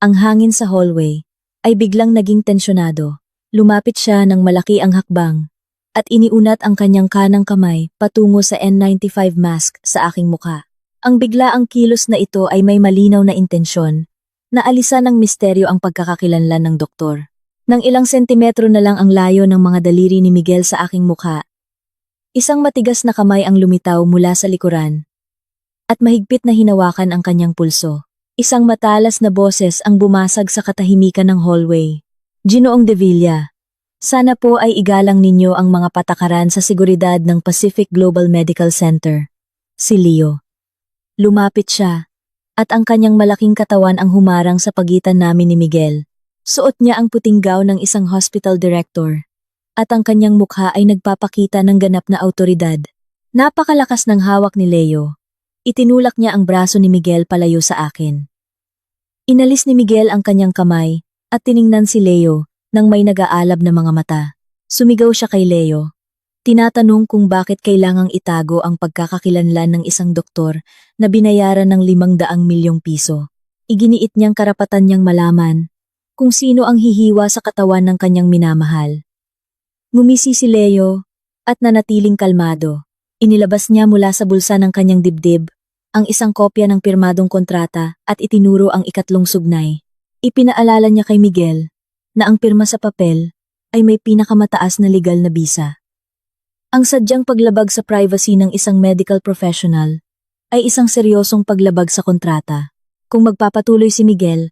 Ang hangin sa hallway ay biglang naging tensyonado. Lumapit siya ng malaki ang hakbang at iniunat ang kanyang kanang kamay patungo sa N95 mask sa aking mukha. Ang biglaang kilos na ito ay may malinaw na intensyon na alisan ng misteryo ang pagkakakilanlan ng doktor. Nang ilang sentimetro na lang ang layo ng mga daliri ni Miguel sa aking mukha, isang matigas na kamay ang lumitaw mula sa likuran at mahigpit na hinawakan ang kanyang pulso. Isang matalas na boses ang bumasag sa katahimikan ng hallway. Ginoong De Villa, sana po ay igalang ninyo ang mga patakaran sa seguridad ng Pacific Global Medical Center. Si Leo. Lumapit siya, at ang kanyang malaking katawan ang humarang sa pagitan namin ni Miguel. Suot niya ang puting gown ng isang hospital director, at ang kanyang mukha ay nagpapakita ng ganap na awtoridad. Napakalakas ng hawak ni Leo. Itinulak niya ang braso ni Miguel palayo sa akin. Inalis ni Miguel ang kanyang kamay, at tiningnan si Leo nang may nag-aalab na mga mata. Sumigaw siya kay Leo. Tinatanong kung bakit kailangang itago ang pagkakakilanlan ng isang doktor na binayaran ng 500 milyong piso. Iginiit niyang karapatan niyang malaman kung sino ang hihiwa sa katawan ng kanyang minamahal. Ngumisi si Leo at nanatiling kalmado. Inilabas niya mula sa bulsa ng kanyang dibdib ang isang kopya ng pirmadong kontrata at itinuro ang ikatlong sugnay. Ipinaalala niya kay Miguel na ang pirma sa papel ay may pinakamataas na legal na bisa. Ang sadyang paglabag sa privacy ng isang medical professional ay isang seryosong paglabag sa kontrata. Kung magpapatuloy si Miguel,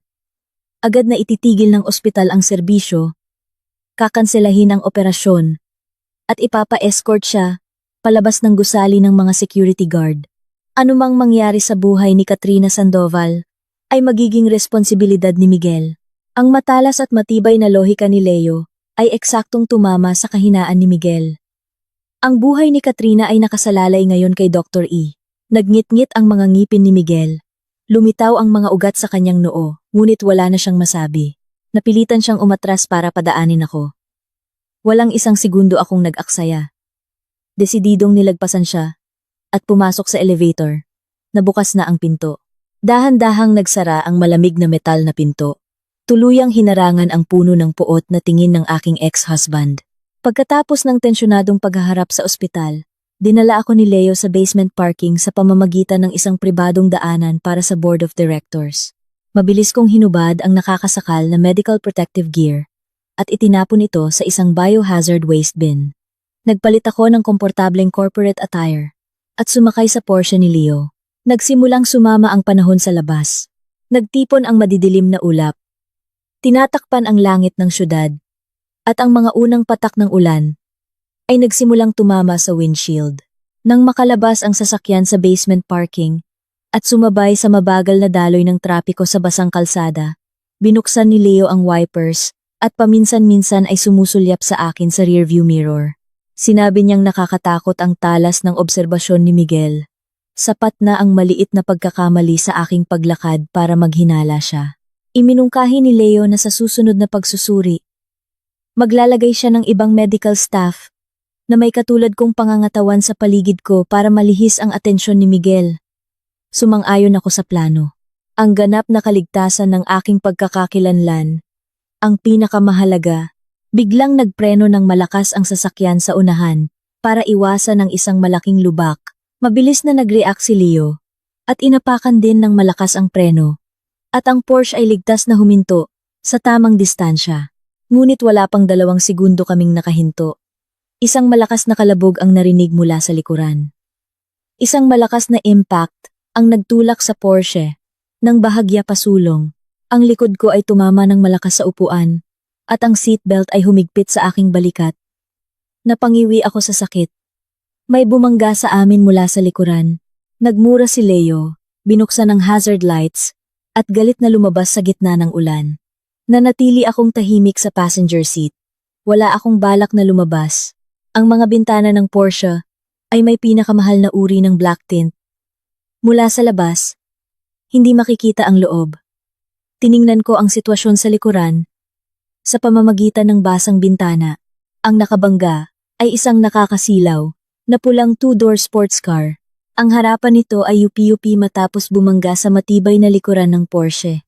agad na ititigil ng ospital ang serbisyo, kakanselahin ang operasyon, at ipapa-escort siya palabas ng gusali ng mga security guard. Anumang mangyari sa buhay ni Katrina Sandoval ay magiging responsibilidad ni Miguel. Ang matalas at matibay na lohika ni Leo ay eksaktong tumama sa kahinaan ni Miguel. Ang buhay ni Katrina ay nakasalalay ngayon kay Dr. E. Nagngit-ngit ang mga ngipin ni Miguel. Lumitaw ang mga ugat sa kanyang noo, ngunit wala na siyang masabi. Napilitan siyang umatras para padaanin ako. Walang isang segundo akong nag-aksaya. Desididong nilagpasan siya at pumasok sa elevator. Nabukas na ang pinto. Dahan-dahang nagsara ang malamig na metal na pinto. Tuluyang hinarangan ang puno ng puot na tingin ng aking ex-husband. Pagkatapos ng tensyonadong paghaharap sa ospital, dinala ako ni Leo sa basement parking sa pamamagitan ng isang pribadong daanan para sa board of directors. Mabilis kong hinubad ang nakakasakal na medical protective gear at itinapon ito sa isang biohazard waste bin. Nagpalit ako ng komportableng corporate attire at sumakay sa Porsche ni Leo. Nagsimulang sumama ang panahon sa labas. Nagtipon ang madidilim na ulap. Tinatakpan ang langit ng syudad. At ang mga unang patak ng ulan ay nagsimulang tumama sa windshield. Nang makalabas ang sasakyan sa basement parking at sumabay sa mabagal na daloy ng trapiko sa basang kalsada, binuksan ni Leo ang wipers at paminsan-minsan ay sumusulyap sa akin sa rearview mirror. Sinabi niyang nakakatakot ang talas ng obserbasyon ni Miguel. Sapat na ang maliit na pagkakamali sa aking paglakad para maghinala siya. Iminungkahi ni Leo na sa susunod na pagsusuri, maglalagay siya ng ibang medical staff na may katulad kong pangangatawan sa paligid ko para malihis ang atensyon ni Miguel. Sumang-ayon ako sa plano. Ang ganap na kaligtasan ng aking pagkakakilanlan, ang pinakamahalaga. Biglang nagpreno ng malakas ang sasakyan sa unahan para iwasan ang isang malaking lubak. Mabilis na nag-react si Leo at inapakan din ng malakas ang preno. At ang Porsche ay ligtas na huminto sa tamang distansya. Ngunit wala pang 2 segundo kaming nakahinto. Isang malakas na kalabog ang narinig mula sa likuran. Isang malakas na impact ang nagtulak sa Porsche nang bahagya pasulong. Ang likod ko ay tumama ng malakas sa upuan. At ang seatbelt ay humigpit sa aking balikat. Napangiwi ako sa sakit. May bumangga sa amin mula sa likuran. Nagmura si Leo, binuksan ang hazard lights, at galit na lumabas sa gitna ng ulan. Nanatili akong tahimik sa passenger seat. Wala akong balak na lumabas. Ang mga bintana ng Porsche ay may pinakamahal na uri ng black tint. Mula sa labas, hindi makikita ang loob. Tiningnan ko ang sitwasyon sa likuran. Sa pamamagitan ng basang bintana, ang nakabangga ay isang nakakasilaw na pulang 2-door sports car. Ang harapan nito ay yupi-yupi matapos bumangga sa matibay na likuran ng Porsche.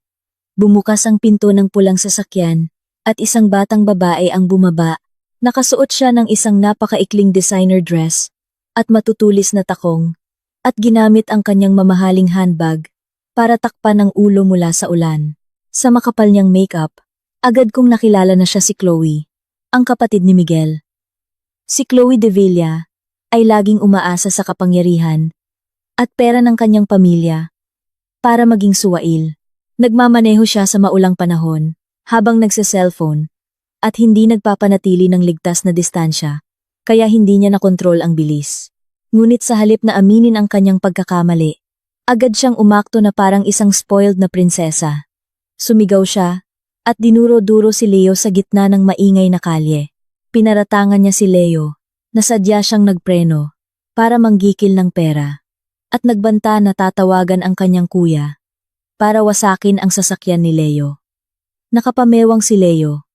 Bumukas ang pinto ng pulang sasakyan at isang batang babae ang bumaba. Nakasuot siya ng isang napakaikling designer dress at matutulis na takong at ginamit ang kanyang mamahaling handbag para takpan ang ulo mula sa ulan. Sa makapal niyang makeup, agad kong nakilala na siya si Chloe, ang kapatid ni Miguel. Si Chloe de Villa ay laging umaasa sa kapangyarihan at pera ng kanyang pamilya para maging suwail. Nagmamaneho siya sa maulang panahon habang nagse-cellphone at hindi nagpapanatili ng ligtas na distansya, kaya hindi niya nakontrol ang bilis. Ngunit sa halip na aminin ang kanyang pagkakamali, agad siyang umakto na parang isang spoiled na prinsesa. Sumigaw siya at dinuro-duro si Leo sa gitna ng maingay na kalye. Pinaratangan niya si Leo na sadya siyang nagpreno para manggikil ng pera at nagbanta na tatawagan ang kanyang kuya para wasakin ang sasakyan ni Leo. Nakapamewang si Leo,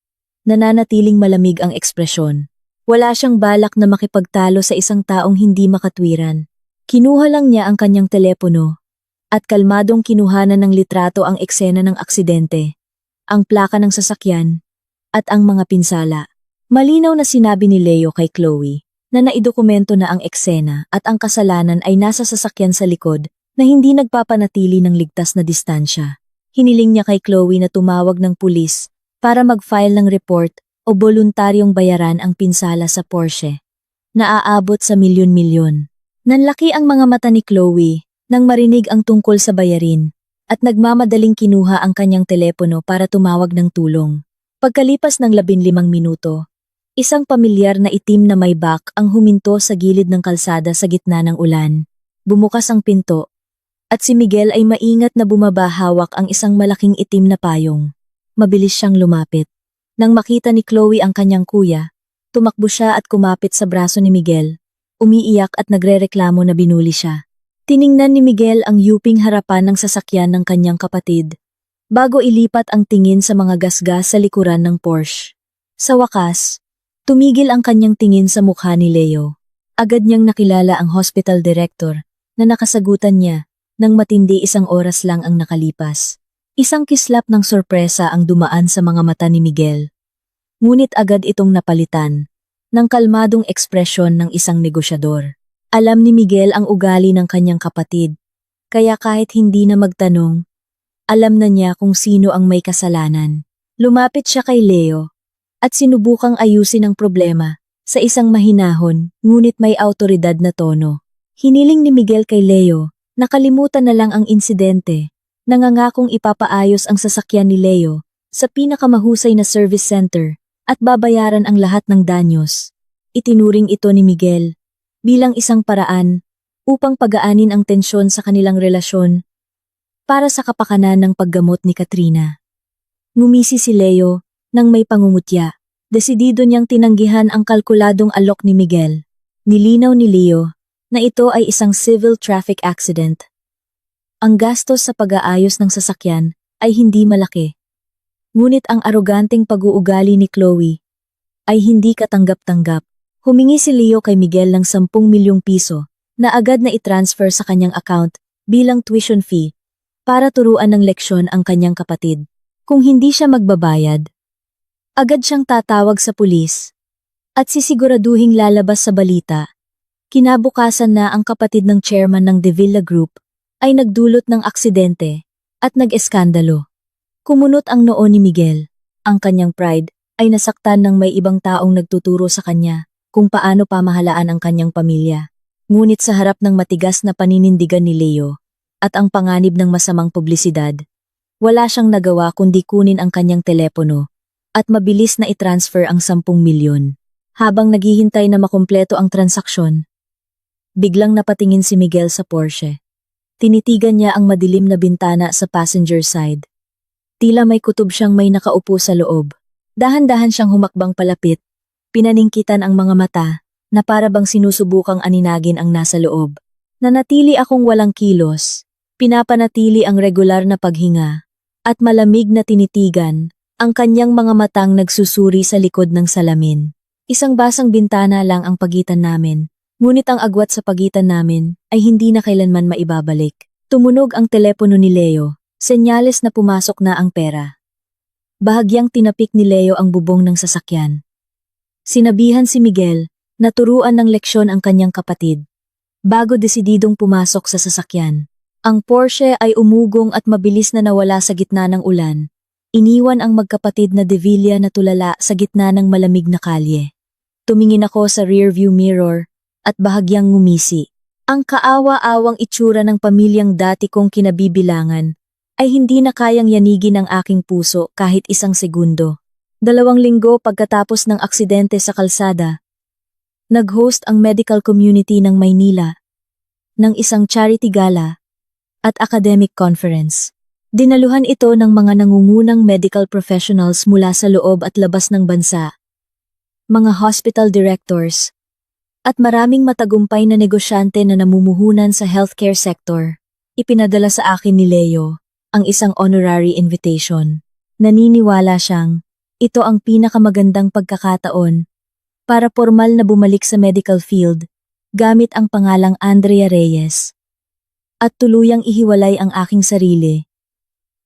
nananatiling malamig ang ekspresyon. Wala siyang balak na makipagtalo sa isang taong hindi makatwiran. Kinuha lang niya ang kanyang telepono at kalmadong kinuhanan ng litrato ang eksena ng aksidente, ang plaka ng sasakyan, at ang mga pinsala. Malinaw na sinabi ni Leo kay Chloe na naidokumento na ang eksena at ang kasalanan ay nasa sasakyan sa likod na hindi nagpapanatili ng ligtas na distansya. Hiniling niya kay Chloe na tumawag ng pulis para mag-file ng report o voluntaryong bayaran ang pinsala sa Porsche. Naaabot sa milyon-milyon. Nanlaki ang mga mata ni Chloe nang marinig ang tungkol sa bayarin at nagmamadaling kinuha ang kanyang telepono para tumawag ng tulong. Pagkalipas ng 15 minuto, isang pamilyar na itim na may bak ang huminto sa gilid ng kalsada sa gitna ng ulan. Bumukas ang pinto, at si Miguel ay maingat na bumaba hawak ang isang malaking itim na payong. Mabilis siyang lumapit. Nang makita ni Chloe ang kanyang kuya, tumakbo siya at kumapit sa braso ni Miguel, umiiyak at nagrereklamo na binuli siya. Tiningnan ni Miguel ang yuping harapan ng sasakyan ng kanyang kapatid, bago ilipat ang tingin sa mga gasgas sa likuran ng Porsche. Sa wakas, tumigil ang kanyang tingin sa mukha ni Leo. Agad niyang nakilala ang hospital director na nakasagutan niya nang matindi 1 oras lang ang nakalipas. Isang kislap ng sorpresa ang dumaan sa mga mata ni Miguel. Ngunit agad itong napalitan ng kalmadong ekspresyon ng isang negosyador. Alam ni Miguel ang ugali ng kanyang kapatid, kaya kahit hindi na magtanong, alam na niya kung sino ang may kasalanan. Lumapit siya kay Leo at sinubukang ayusin ang problema sa isang mahinahon ngunit may awtoridad na tono. Hiniling ni Miguel kay Leo na kalimutan na lang ang insidente, nangangakong ipapaayos ang sasakyan ni Leo sa pinakamahusay na service center at babayaran ang lahat ng danyos. Itinuring ito ni Miguel bilang isang paraan upang pagaanin ang tensyon sa kanilang relasyon para sa kapakanan ng paggamot ni Katrina. Ngumisi si Leo nang may pangungutya. Desidido niyang tinanggihan ang kalkuladong alok ni Miguel. Nilinaw ni Leo na ito ay isang civil traffic accident. Ang gastos sa pag-aayos ng sasakyan ay hindi malaki. Ngunit ang aroganteng pag-uugali ni Chloe ay hindi katanggap-tanggap. Humingi si Leo kay Miguel ng 10 milyong piso na agad na i-transfer sa kanyang account bilang tuition fee para turuan ng leksyon ang kanyang kapatid. Kung hindi siya magbabayad, agad siyang tatawag sa pulis at sisiguraduhing lalabas sa balita. Kinabukasan na ang kapatid ng chairman ng De Villa Group ay nagdulot ng aksidente at nag-eskandalo. Kumunot ang noo ni Miguel. Ang kanyang pride ay nasaktan ng may ibang taong nagtuturo sa kanya kung paano pamahalaan ang kanyang pamilya. Ngunit sa harap ng matigas na paninindigan ni Leo at ang panganib ng masamang publisidad, wala siyang nagawa kundi kunin ang kanyang telepono at mabilis na i-transfer ang 10 milyon. Habang naghihintay na makumpleto ang transaksyon, biglang napatingin si Miguel sa Porsche. Tinitigan niya ang madilim na bintana sa passenger side. Tila may kutob siyang may nakaupo sa loob. Dahan-dahan siyang humakbang palapit. Pinaningkitan ang mga mata na para bang sinusubukang aninagin ang nasa loob. Nanatili akong walang kilos. Pinapanatili ang regular na paghinga at malamig na tinitigan ang kanyang mga matang nagsusuri sa likod ng salamin. Isang basang bintana lang ang pagitan namin, ngunit ang agwat sa pagitan namin ay hindi na kailanman maibabalik. Tumunog ang telepono ni Leo, senyales na pumasok na ang pera. Bahagyang tinapik ni Leo ang bubong ng sasakyan. Sinabihan si Miguel na turuan ng leksyon ang kanyang kapatid, bago desididong pumasok sa sasakyan. Ang Porsche ay umugong at mabilis na nawala sa gitna ng ulan. Iniwan ang magkapatid na De Villa na tulala sa gitna ng malamig na kalye. Tumingin ako sa rearview mirror at bahagyang ngumisi. Ang kaawa-awang itsura ng pamilyang dati kong kinabibilangan ay hindi na kayang yanigin ang aking puso kahit 1 segundo. 2 linggo pagkatapos ng aksidente sa kalsada, nag-host ang medical community ng Maynila ng isang charity gala at academic conference. Dinaluhan ito ng mga nangungunang medical professionals mula sa loob at labas ng bansa, mga hospital directors, at maraming matagumpay na negosyante na namumuhunan sa healthcare sector. Ipinadala sa akin ni Leo ang isang honorary invitation. Naniniwala siyang ito ang pinakamagandang pagkakataon para formal na bumalik sa medical field gamit ang pangalang Andrea Reyes at tuluyang ihiwalay ang aking sarili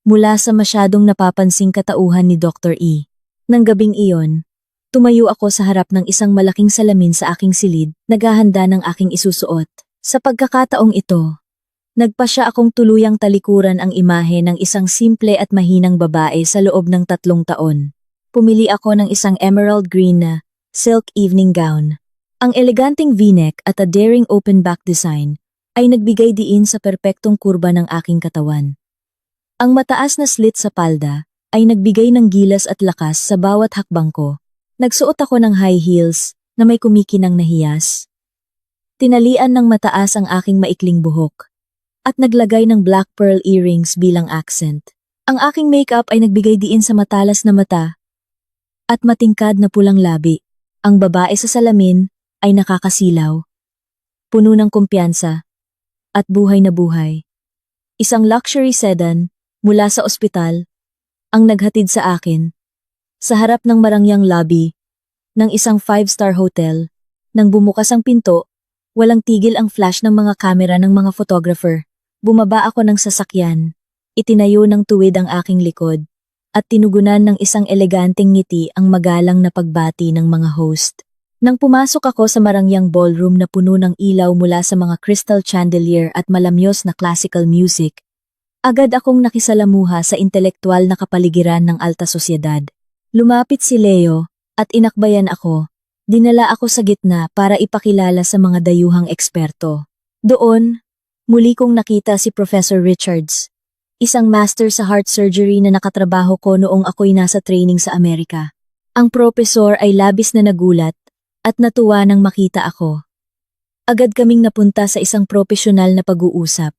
mula sa masyadong napapansing katauhan ni Dr. E. Nang gabing iyon, Tumayo ako sa harap ng isang malaking salamin sa aking silid, naghahanda ng aking isusuot. Sa pagkakataong ito, nagpasya akong tuluyang talikuran ang imahe ng isang simple at mahinang babae sa loob ng 3 taon. Pumili ako ng isang emerald green na silk evening gown. Ang eleganteng v-neck at a daring open back design ay nagbigay diin sa perpektong kurba ng aking katawan. Ang mataas na slit sa palda ay nagbigay ng gilas at lakas sa bawat hakbang ko. Nagsuot ako ng high heels na may kumikinang na hiyas. Tinalian ng mataas ang aking maikling buhok at naglagay ng black pearl earrings bilang accent. Ang aking makeup ay nagbigay diin sa matalas na mata at matingkad na pulang labi. Ang babae sa salamin ay nakakasilaw, puno ng kumpiyansa at buhay na buhay. Isang luxury sedan mula sa ospital ang naghatid sa akin sa harap ng marangyang lobby ng isang 5-star hotel. Nang bumukas ang pinto, walang tigil ang flash ng mga kamera ng mga photographer. Bumaba ako ng sasakyan, itinayo ng tuwid ang aking likod, at tinugunan ng isang eleganteng ngiti ang magalang na pagbati ng mga host. Nang pumasok ako sa marangyang ballroom na puno ng ilaw mula sa mga crystal chandelier at malamyos na classical music, agad akong nakisalamuha sa intelektual na kapaligiran ng alta sosyedad. Lumapit si Leo at inakbayan ako. Dinala ako sa gitna para ipakilala sa mga dayuhang eksperto. Doon, muli kong nakita si Professor Richards, isang master sa heart surgery na nakatrabaho ko noong ako'y nasa training sa Amerika. Ang propesor ay labis na nagulat at natuwa nang makita ako. Agad kaming napunta sa isang propesyonal na pag-uusap.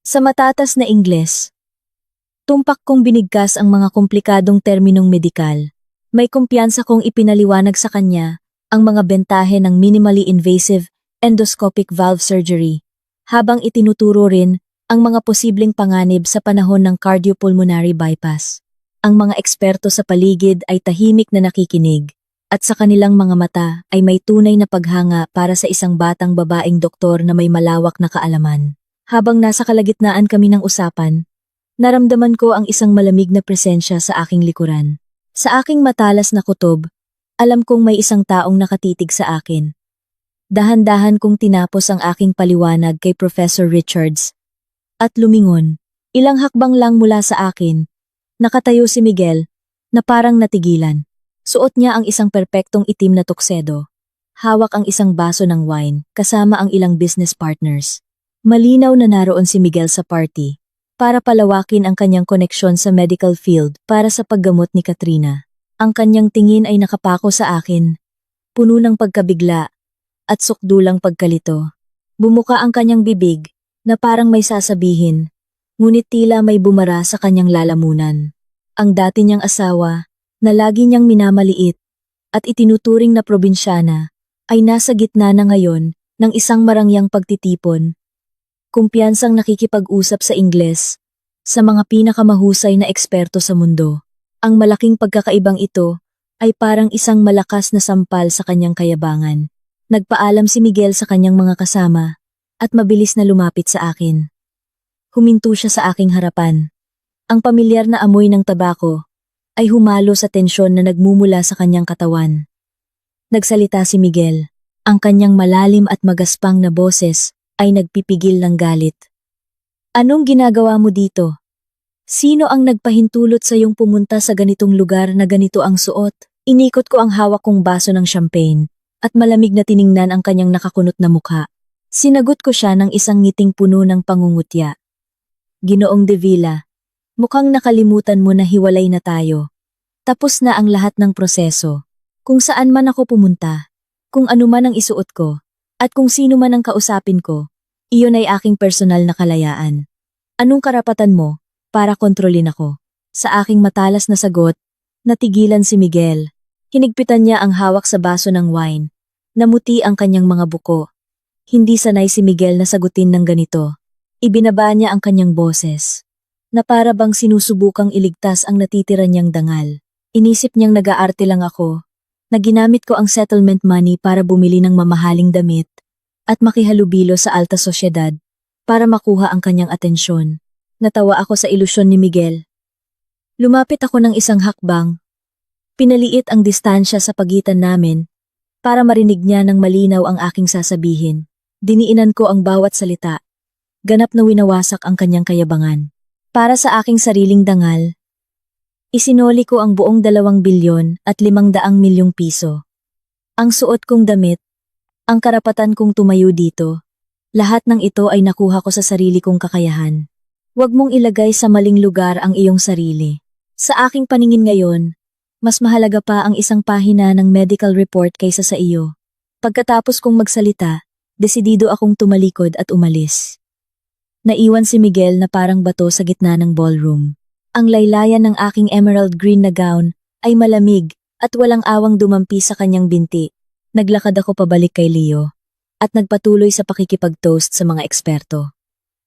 Sa matatas na Ingles, tumpak kong binigkas ang mga komplikadong terminong medikal. May kumpiyansa kong ipinaliwanag sa kanya ang mga bentahe ng minimally invasive endoscopic valve surgery, habang itinuturo rin ang mga posibleng panganib sa panahon ng cardiopulmonary bypass. Ang mga eksperto sa paligid ay tahimik na nakikinig, at sa kanilang mga mata ay may tunay na paghanga para sa isang batang babaeng doktor na may malawak na kaalaman. Habang nasa kalagitnaan kami ng usapan, naramdaman ko ang isang malamig na presensya sa aking likuran. Sa aking matalas na kutob, alam kong may isang taong nakatitig sa akin. Dahan-dahan kong tinapos ang aking paliwanag kay Professor Richards at lumingon. Ilang hakbang lang mula sa akin, nakatayo si Miguel na parang natigilan. Suot niya ang isang perpektong itim na tuksedo. Hawak ang isang baso ng wine kasama ang ilang business partners. Malinaw na naroon si Miguel sa party para palawakin ang kanyang koneksyon sa medical field para sa paggamot ni Katrina. Ang kanyang tingin ay nakapako sa akin, puno ng pagkabigla at sukdulang pagkalito. Bumuka ang kanyang bibig na parang may sasabihin, ngunit tila may bumara sa kanyang lalamunan. Ang dati niyang asawa, na lagi niyang minamaliit at itinuturing na probinsyana, ay nasa gitna na ngayon ng isang marangyang pagtitipon. Kumpiyansang nakikipag-usap sa Ingles sa mga pinakamahusay na eksperto sa mundo. Ang malaking pagkakaibang ito ay parang isang malakas na sampal sa kanyang kayabangan. Nagpaalam si Miguel sa kanyang mga kasama at mabilis na lumapit sa akin. Huminto siya sa aking harapan. Ang pamilyar na amoy ng tabako ay humalo sa tensyon na nagmumula sa kanyang katawan. Nagsalita si Miguel. Ang kanyang malalim at magaspang na boses ay nagpipigil ng galit. Anong ginagawa mo dito? Sino ang nagpahintulot sa iyong pumunta sa ganitong lugar na ganito ang suot? Inikot ko ang hawak kong baso ng champagne at malamig na tiningnan ang kanyang nakakunot na mukha. Sinagot ko siya ng isang ngiting puno ng pangungutya. Ginoong De Villa, mukhang nakalimutan mo na hiwalay na tayo. Tapos na ang lahat ng proseso. Kung saan man ako pumunta, kung ano man ang isuot ko, at kung sino man ang kausapin ko, iyon ay aking personal na kalayaan. Anong karapatan mo para kontrolin ako? Sa aking matalas na sagot, natigilan si Miguel. Hinigpitan niya ang hawak sa baso ng wine. Namuti ang kanyang mga buko. Hindi sanay si Miguel na sagutin ng ganito. Ibinaba niya ang kanyang boses, na para bang sinusubukang iligtas ang natitira niyang dangal. Inisip niyang nag-aarte lang ako, na ginamit ko ang settlement money para bumili ng mamahaling damit at makihalubilo sa alta sosyedad para makuha ang kanyang atensyon. Natawa ako sa ilusyon ni Miguel. Lumapit ako ng isang hakbang Pinaliit ang distansya sa pagitan namin para marinig niya ng malinaw ang aking sasabihin. Diniinan ko ang bawat salita. Ganap na winawasak ang kanyang kayabangan. Para sa aking sariling dangal, isinoli ko ang buong 2 bilyon at 500 milyong piso. Ang suot kong damit, ang karapatan kong tumayo dito, lahat ng ito ay nakuha ko sa sarili kong kakayahan. Huwag mong ilagay sa maling lugar ang iyong sarili. Sa aking paningin ngayon, mas mahalaga pa ang isang pahina ng medical report kaysa sa iyo. Pagkatapos kong magsalita, desidido akong tumalikod at umalis. Naiwan si Miguel na parang bato sa gitna ng ballroom. Ang laylayan ng aking emerald green na gown ay malamig at walang awang dumampi sa kanyang binti. Naglakad ako pabalik kay Leo at nagpatuloy sa pakikipag-toast sa mga eksperto.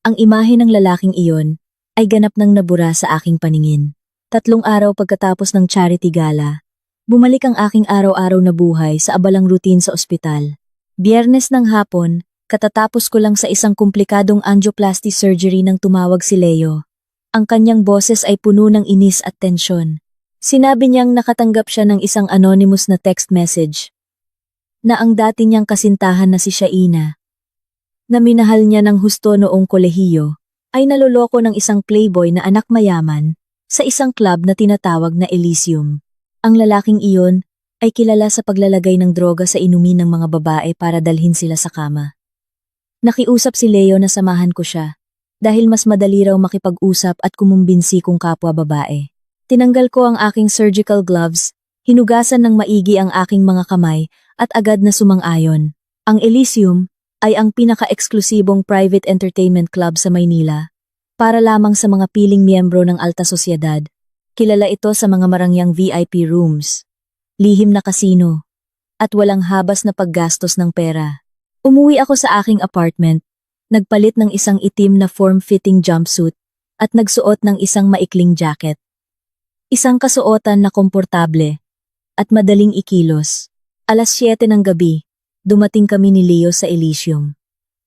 Ang imahe ng lalaking iyon ay ganap nang nabura sa aking paningin. 3 araw pagkatapos ng charity gala, bumalik ang aking araw-araw na buhay sa abalang routine sa ospital. Biyernes ng hapon, katatapos ko lang sa isang komplikadong angioplasty surgery nang tumawag si Leo. Ang kanyang boses ay puno ng inis at tensyon. Sinabi niyang nakatanggap siya ng isang anonymous na text message na ang dati niyang kasintahan na si Shaina, na minahal niya ng husto noong kolehiyo, ay naloloko ng isang playboy na anak mayaman sa isang club na tinatawag na Elysium. Ang lalaking iyon ay kilala sa paglalagay ng droga sa inumin ng mga babae para dalhin sila sa kama. Nakiusap si Leo na samahan ko siya, dahil mas madali raw makipag-usap at kumumbinsi kung kapwa babae. Tinanggal ko ang aking surgical gloves, hinugasan ng maigi ang aking mga kamay at agad na sumang-ayon. Ang Elysium ay ang pinaka-eksklusibong private entertainment club sa Maynila, para lamang sa mga piling miyembro ng alta sosyedad. Kilala ito sa mga marangyang VIP rooms, lihim na kasino, at walang habas na paggastos ng pera. Umuwi ako sa aking apartment, nagpalit ng isang itim na form-fitting jumpsuit at nagsuot ng isang maikling jacket. Isang kasuotan na komportable at madaling ikilos. 7:00 ng gabi, dumating kami ni Leo sa Elysium.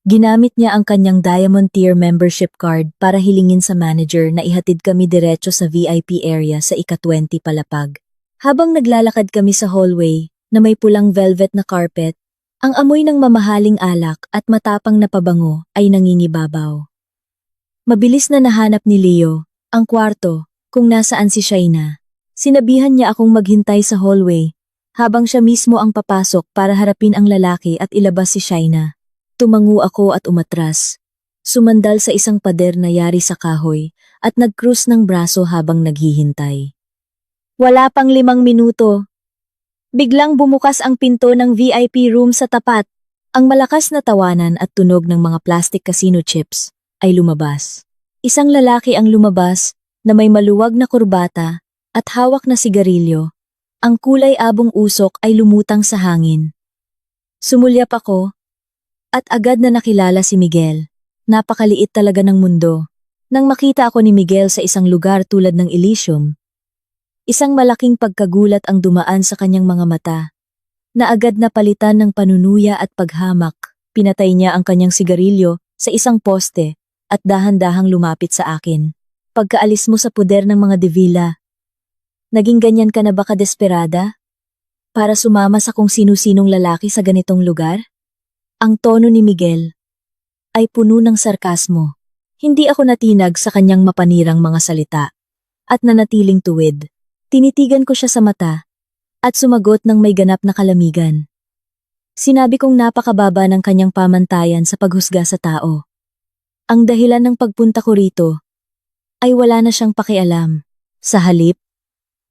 Ginamit niya ang kanyang Diamond Tier membership card para hilingin sa manager na ihatid kami diretso sa VIP area sa ika-20 palapag. Habang naglalakad kami sa hallway na may pulang velvet na carpet, ang amoy ng mamahaling alak at matapang na pabango ay nangingibabaw. Mabilis na nahanap ni Leo ang kwarto kung nasaan si Shaina. Sinabihan niya akong maghintay sa hallway habang siya mismo ang papasok para harapin ang lalaki at ilabas si Shaina. Tumango ako at umatras. Sumandal sa isang pader na yari sa kahoy at nag-cross ng braso habang naghihintay. Wala pang 5 minuto. Biglang bumukas ang pinto ng VIP room sa tapat. Ang malakas na tawanan at tunog ng mga plastic casino chips ay lumabas. Isang lalaki ang lumabas na may maluwag na kurbata at hawak na sigarilyo. Ang kulay abong usok ay lumutang sa hangin. Sumulyap ako at agad na nakilala si Miguel. Napakaliit talaga ng mundo. Nang makita ako ni Miguel sa isang lugar tulad ng Elysium, isang malaking pagkagulat ang dumaan sa kanyang mga mata, na agad na palitan ng panunuya at paghamak. Pinatay niya ang kanyang sigarilyo sa isang poste at dahan-dahang lumapit sa akin. Pagkaalis mo sa puder ng mga Devila, naging ganyan ka na ba kadesperada? Para sumama sa kung sino-sinong lalaki sa ganitong lugar? Ang tono ni Miguel ay puno ng sarkasmo. Hindi ako natinag sa kanyang mapanirang mga salita at nanatiling tuwid. Tinitigan ko siya sa mata at sumagot ng may ganap na kalamigan. Sinabi kong napakababa ng kanyang pamantayan sa paghusga sa tao. Ang dahilan ng pagpunta ko rito ay wala na siyang pakialam. Sa halip,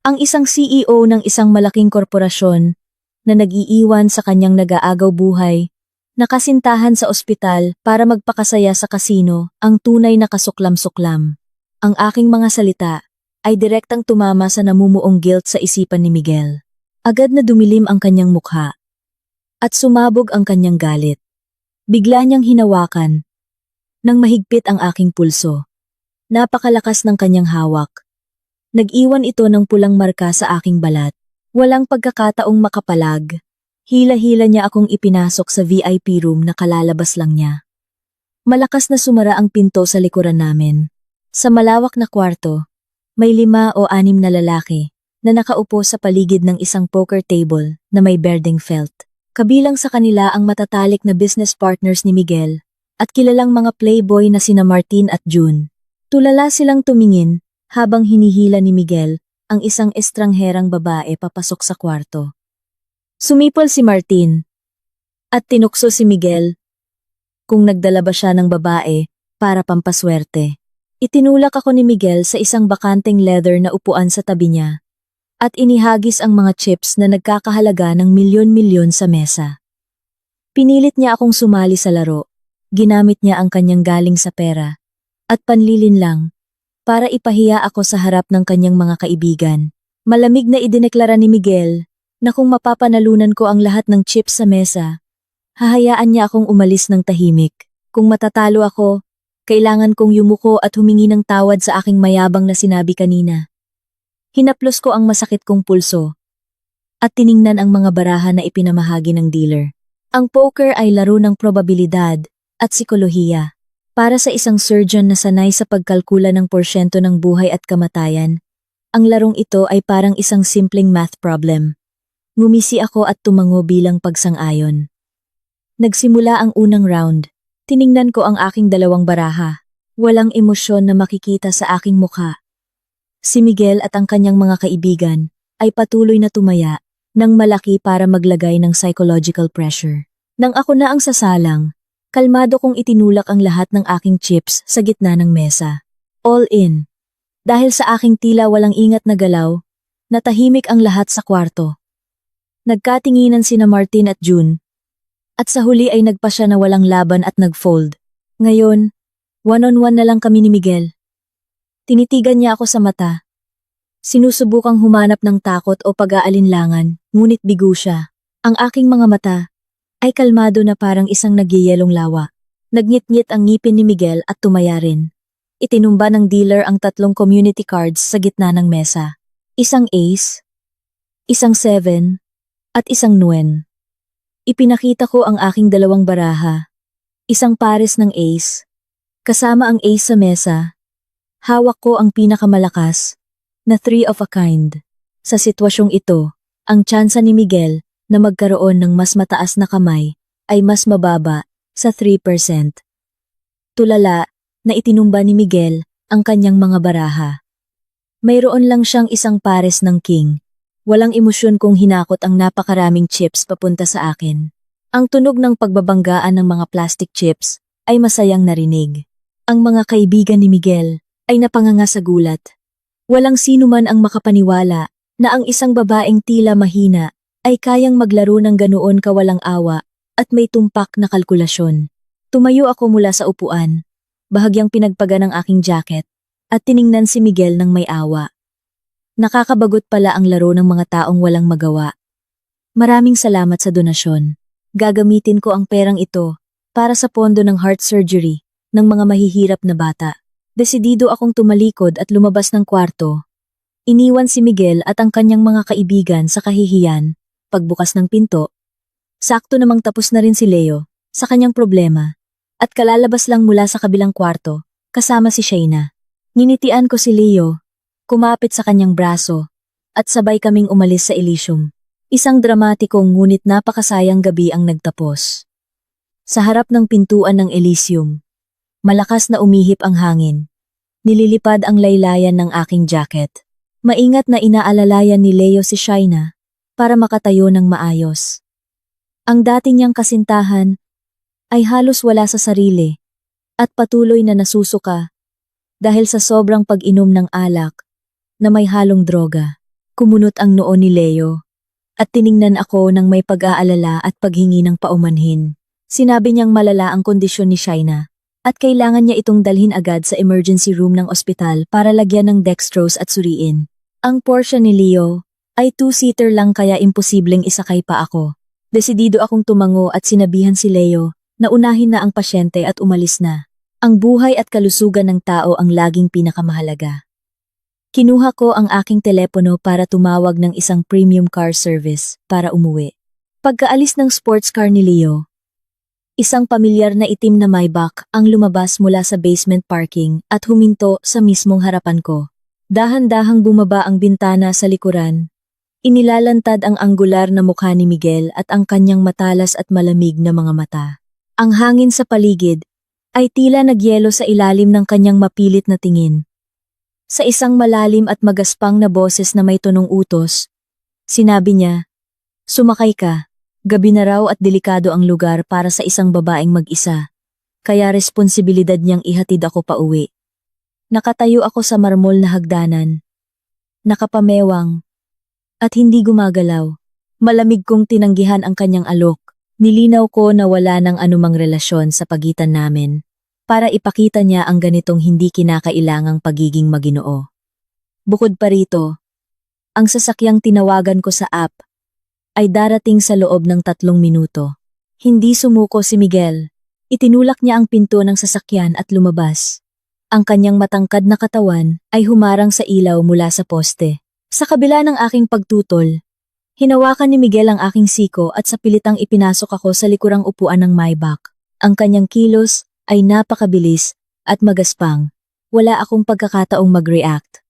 ang isang CEO ng isang malaking korporasyon na nag-iiwan sa kanyang nag-aagaw buhay, nakasintahan sa ospital para magpakasaya sa kasino, ang tunay na kasuklam-suklam. Ang aking mga salita ay direktang tumama sa namumuong guilt sa isipan ni Miguel. Agad na dumilim ang kanyang mukha at sumabog ang kanyang galit. Bigla niyang hinawakan nang mahigpit ang aking pulso. Napakalakas ng kanyang hawak. Nag-iwan ito ng pulang marka sa aking balat. Walang pagkakataong makapalag. Hila-hila niya akong ipinasok sa VIP room na kalalabas lang niya. Malakas na sumara ang pinto sa likuran namin. Sa malawak na kwarto, may 5 o 6 na lalaki na nakaupo sa paligid ng isang poker table na may berdeng felt. Kabilang sa kanila ang matatalik na business partners ni Miguel at kilalang mga playboy na sina Martin at June. Tulala silang tumingin habang hinihila ni Miguel ang isang estrangherang babae papasok sa kwarto. Sumipol si Martin at tinukso si Miguel kung nagdala ba siya ng babae para pampaswerte. Itinulak ako ni Miguel sa isang bakanteng leather na upuan sa tabi niya at inihagis ang mga chips na nagkakahalaga ng milyon-milyon sa mesa. Pinilit niya akong sumali sa laro. Ginamit niya ang kanyang galing sa pera at panlilin lang para ipahiya ako sa harap ng kanyang mga kaibigan. Malamig na idineklara ni Miguel na kung mapapanalunan ko ang lahat ng chips sa mesa, hahayaan niya akong umalis ng tahimik. Kung matatalo ako, kailangan kong yumuko at humingi ng tawad sa aking mayabang na sinabi kanina. Hinaplos ko ang masakit kong pulso at tiningnan ang mga baraha na ipinamahagi ng dealer. Ang poker ay laro ng probabilidad at psikolohiya. Para sa isang surgeon na sanay sa pagkalkula ng porsyento ng buhay at kamatayan, ang larong ito ay parang isang simpleng math problem. Ngumisi ako at tumango bilang pagsang-ayon. Nagsimula ang unang round. Tiningnan ko ang aking dalawang baraha. Walang emosyon na makikita sa aking mukha. Si Miguel at ang kanyang mga kaibigan ay patuloy na tumaya ng malaki para maglagay ng psychological pressure. Nang ako na ang sasalang, kalmado kong itinulak ang lahat ng aking chips sa gitna ng mesa. All in. Dahil sa aking tila walang ingat na galaw, natahimik ang lahat sa kwarto. Nagkatinginan sina Martin at June, at sa huli ay nagpa siya na walang laban at nag-fold. Ngayon, one-on-one na lang kami ni Miguel. Tinitigan niya ako sa mata. Sinusubukang humanap ng takot o pag-aalinlangan, ngunit bigo siya. Ang aking mga mata ay kalmado na parang isang nagyayelong lawa. Nagngit-ngit ang ngipin ni Miguel at tumaya rin. Itinumba ng dealer ang 3 community cards sa gitna ng mesa. Isang ace, isang 7, at isang 9. Ipinakita ko ang aking 2 baraha. Isang pares ng ace. Kasama ang ace sa mesa, hawak ko ang pinakamalakas na 3 of a kind. Sa sitwasyong ito, ang tsansa ni Miguel na magkaroon ng mas mataas na kamay ay mas mababa sa 3%. Tulala na itinumba ni Miguel ang kanyang mga baraha. Mayroon lang siyang isang pares ng king. Walang emosyon kung hinakot ang napakaraming chips papunta sa akin. Ang tunog ng pagbabanggaan ng mga plastic chips ay masayang narinig. Ang mga kaibigan ni Miguel ay napanganga sa gulat. Walang sino man ang makapaniwala na ang isang babaeng tila mahina ay kayang maglaro ng ganoon kawalang awa at may tumpak na kalkulasyon. Tumayo ako mula sa upuan, bahagyang pinagpaga ng aking jacket, at tiningnan si Miguel ng may awa. Nakakabagot pala ang laro ng mga taong walang magawa. Maraming salamat sa donasyon. Gagamitin ko ang perang ito para sa pondo ng heart surgery ng mga mahihirap na bata. Desidido akong tumalikod at lumabas ng kwarto. Iniwan si Miguel at ang kanyang mga kaibigan sa kahihiyan. Pagbukas ng pinto, sakto namang tapos na rin si Leo sa kanyang problema at kalalabas lang mula sa kabilang kwarto kasama si Shayna. Nginitian ko si Leo, kumapit sa kanyang braso, at sabay kaming umalis sa Elysium. Isang dramatikong ngunit napakasayang gabi ang nagtapos. Sa harap ng pintuan ng Elysium, malakas na umihip ang hangin. Nililipad ang laylayan ng aking jacket. Maingat na inaalalayan ni Leo si Shayna para makatayo ng maayos. Ang dati niyang kasintahan ay halos wala sa sarili at patuloy na nasusuka dahil sa sobrang pag-inom ng alak na may halong droga. Kumunot ang noo ni Leo at tiningnan ako ng may pag-aalala at paghingi ng paumanhin. Sinabi niyang malala ang kondisyon ni Shayna at kailangan niya itong dalhin agad sa emergency room ng ospital para lagyan ng dextrose at suriin. Ang Porsche ni Leo ay 2-seater lang kaya imposibleng isakay pa ako. Desidido akong tumango at sinabihan si Leo na unahin na ang pasyente at umalis na. Ang buhay at kalusugan ng tao ang laging pinakamahalaga. Kinuha ko ang aking telepono para tumawag ng isang premium car service para umuwi. Pagkaalis ng sports car ni Leo, isang pamilyar na itim na Maybach ang lumabas mula sa basement parking at huminto sa mismong harapan ko. Dahan-dahang bumaba ang bintana sa likuran. Inilalantad ang anggular na mukha ni Miguel at ang kanyang matalas at malamig na mga mata. Ang hangin sa paligid ay tila nagyelo sa ilalim ng kanyang mapilit na tingin. Sa isang malalim at magaspang na boses na may tonong utos, sinabi niya, "Sumakay ka. Gabi na raw at delikado ang lugar para sa isang babaeng mag-isa. Kaya responsibilidad niyang ihatid ako pauwi." Nakatayo ako sa marmol na hagdanan. Nakapamewang at hindi gumagalaw. Malamig kong tinanggihan ang kanyang alok. Nilinaw ko na wala ng anumang relasyon sa pagitan namin para ipakita niya ang ganitong hindi kinakailangang pagiging maginoo. Bukod pa rito, ang sasakyang tinawagan ko sa app ay darating sa loob ng 3 minuto. Hindi sumuko si Miguel. Itinulak niya ang pinto ng sasakyan at lumabas. Ang kanyang matangkad na katawan ay humarang sa ilaw mula sa poste. Sa kabila ng aking pagtutol, hinawakan ni Miguel ang aking siko at sa pilitang ipinasok ako sa likurang upuan ng Maybach. Ang kanyang kilos ay napakabilis at magaspang. Wala akong pagkakataong mag-react.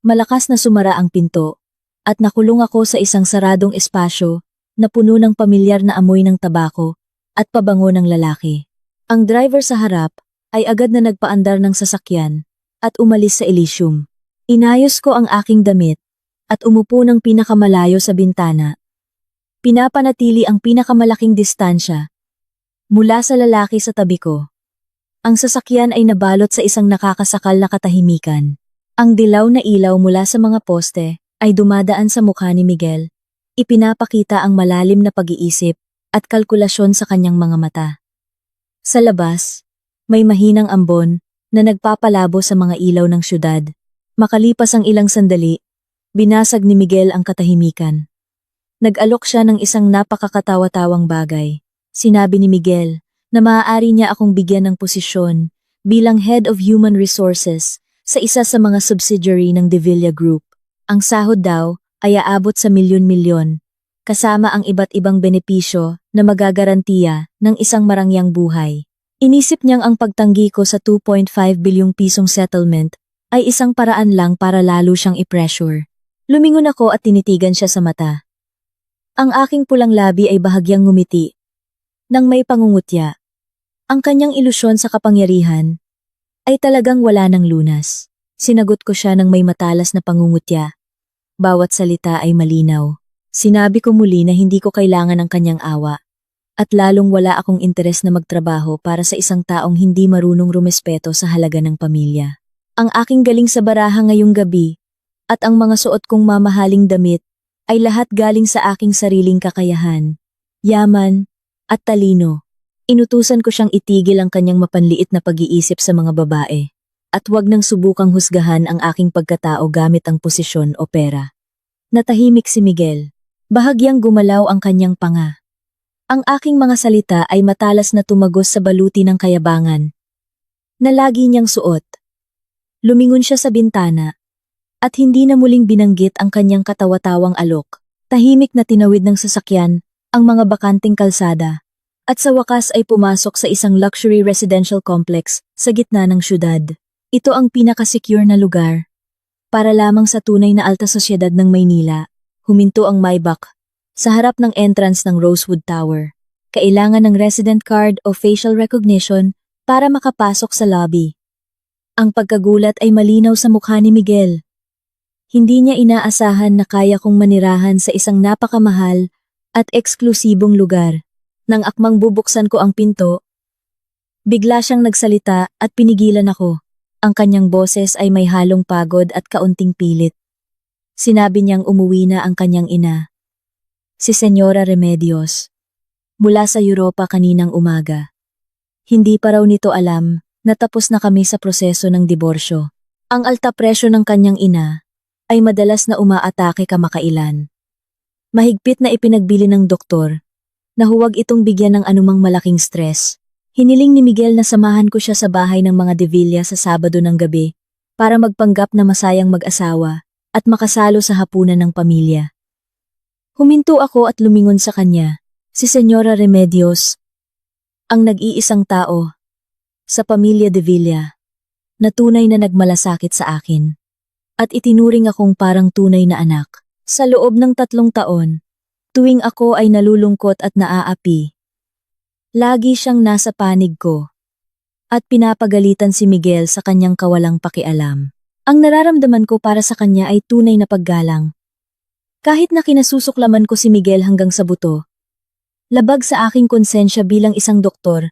Malakas na sumara ang pinto at nakulong ako sa isang saradong espasyo na puno ng pamilyar na amoy ng tabako at pabango ng lalaki. Ang driver sa harap ay agad na nagpaandar ng sasakyan at umalis sa Elysium. Inayos ko ang aking damit at umupo ng pinakamalayo sa bintana. Pinapanatili ang pinakamalaking distansya mula sa lalaki sa tabi ko. Ang sasakyan ay nabalot sa isang nakakasakal na katahimikan. Ang dilaw na ilaw mula sa mga poste ay dumadaan sa mukha ni Miguel. Ipinapakita ang malalim na pag-iisip at kalkulasyon sa kanyang mga mata. Sa labas, may mahinang ambon na nagpapalabo sa mga ilaw ng syudad. Makalipas ang ilang sandali, binasag ni Miguel ang katahimikan. Nag-alok siya ng isang napakakatawa-tawang bagay. Sinabi ni Miguel na maaari niya akong bigyan ng posisyon bilang Head of Human Resources sa isa sa mga subsidiary ng De Villa Group. Ang sahod daw ay aabot sa milyon-milyon, kasama ang iba't ibang benepisyo na magagarantiya ng isang marangyang buhay. Inisip niyang ang pagtanggi ko sa 2.5 bilyong pisong settlement ay isang paraan lang para lalo siyang i-pressure. Lumingon ako at tinitigan siya sa mata. Ang aking pulang labi ay bahagyang ngumiti nang may pangungutya. Ang kanyang ilusyon sa kapangyarihan ay talagang wala ng lunas. Sinagot ko siya ng may matalas na pangungutya. Bawat salita ay malinaw. Sinabi ko muli na hindi ko kailangan ng kanyang awa at lalong wala akong interes na magtrabaho para sa isang taong hindi marunong rumespeto sa halaga ng pamilya. Ang aking galing sa baraha ngayong gabi at ang mga suot kong mamahaling damit ay lahat galing sa aking sariling kakayahan, yaman at talino. Inutusan ko siyang itigil ang kanyang mapanliit na pag-iisip sa mga babae at huwag nang subukang husgahan ang aking pagkatao gamit ang posisyon o pera. Natahimik si Miguel. Bahagyang gumalaw ang kanyang panga. Ang aking mga salita ay matalas na tumagos sa baluti ng kayabangan na lagi niyang suot. Lumingon siya sa bintana at hindi na muling binanggit ang kanyang katawa-tawang alok. Tahimik na tinawid ng sasakyan ang mga bakanting kalsada at sa wakas ay pumasok sa isang luxury residential complex sa gitna ng syudad. Ito ang pinaka-secure na lugar para lamang sa tunay na alta sosyedad ng Maynila. Huminto ang Maybach sa harap ng entrance ng Rosewood Tower. Kailangan ng resident card o facial recognition para makapasok sa lobby. Ang pagkagulat ay malinaw sa mukha ni Miguel. Hindi niya inaasahan na kaya kong manirahan sa isang napakamahal at eksklusibong lugar. Nang akmang bubuksan ko ang pinto, bigla siyang nagsalita at pinigilan ako. Ang kanyang boses ay may halong pagod at kaunting pilit. Sinabi niyang umuwi na ang kanyang ina, si Senyora Remedios, mula sa Europa kaninang umaga. Hindi pa raw nito alam na tapos na kami sa proseso ng diborsyo. Ang alta presyo ng kanyang ina ay madalas na umaatake kamakailan. Mahigpit na ipinagbili ng doktor na huwag itong bigyan ng anumang malaking stress. Hiniling ni Miguel na samahan ko siya sa bahay ng mga De Villa sa Sabado ng gabi para magpanggap na masayang mag-asawa at makasalo sa hapunan ng pamilya. Huminto ako at lumingon sa kanya. Si Senyora Remedios, ang nag-iisang tao sa pamilya De Villa na tunay na nagmalasakit sa akin. at itinuring akong parang tunay na anak. Sa loob ng 3 taon, tuwing ako ay nalulungkot at naaapi, lagi siyang nasa panig ko at pinapagalitan si Miguel sa kanyang kawalang pakialam. Ang nararamdaman ko para sa kanya ay tunay na paggalang. Kahit na kinasusuklaman ko si Miguel hanggang sa buto, labag sa aking konsensya bilang isang doktor,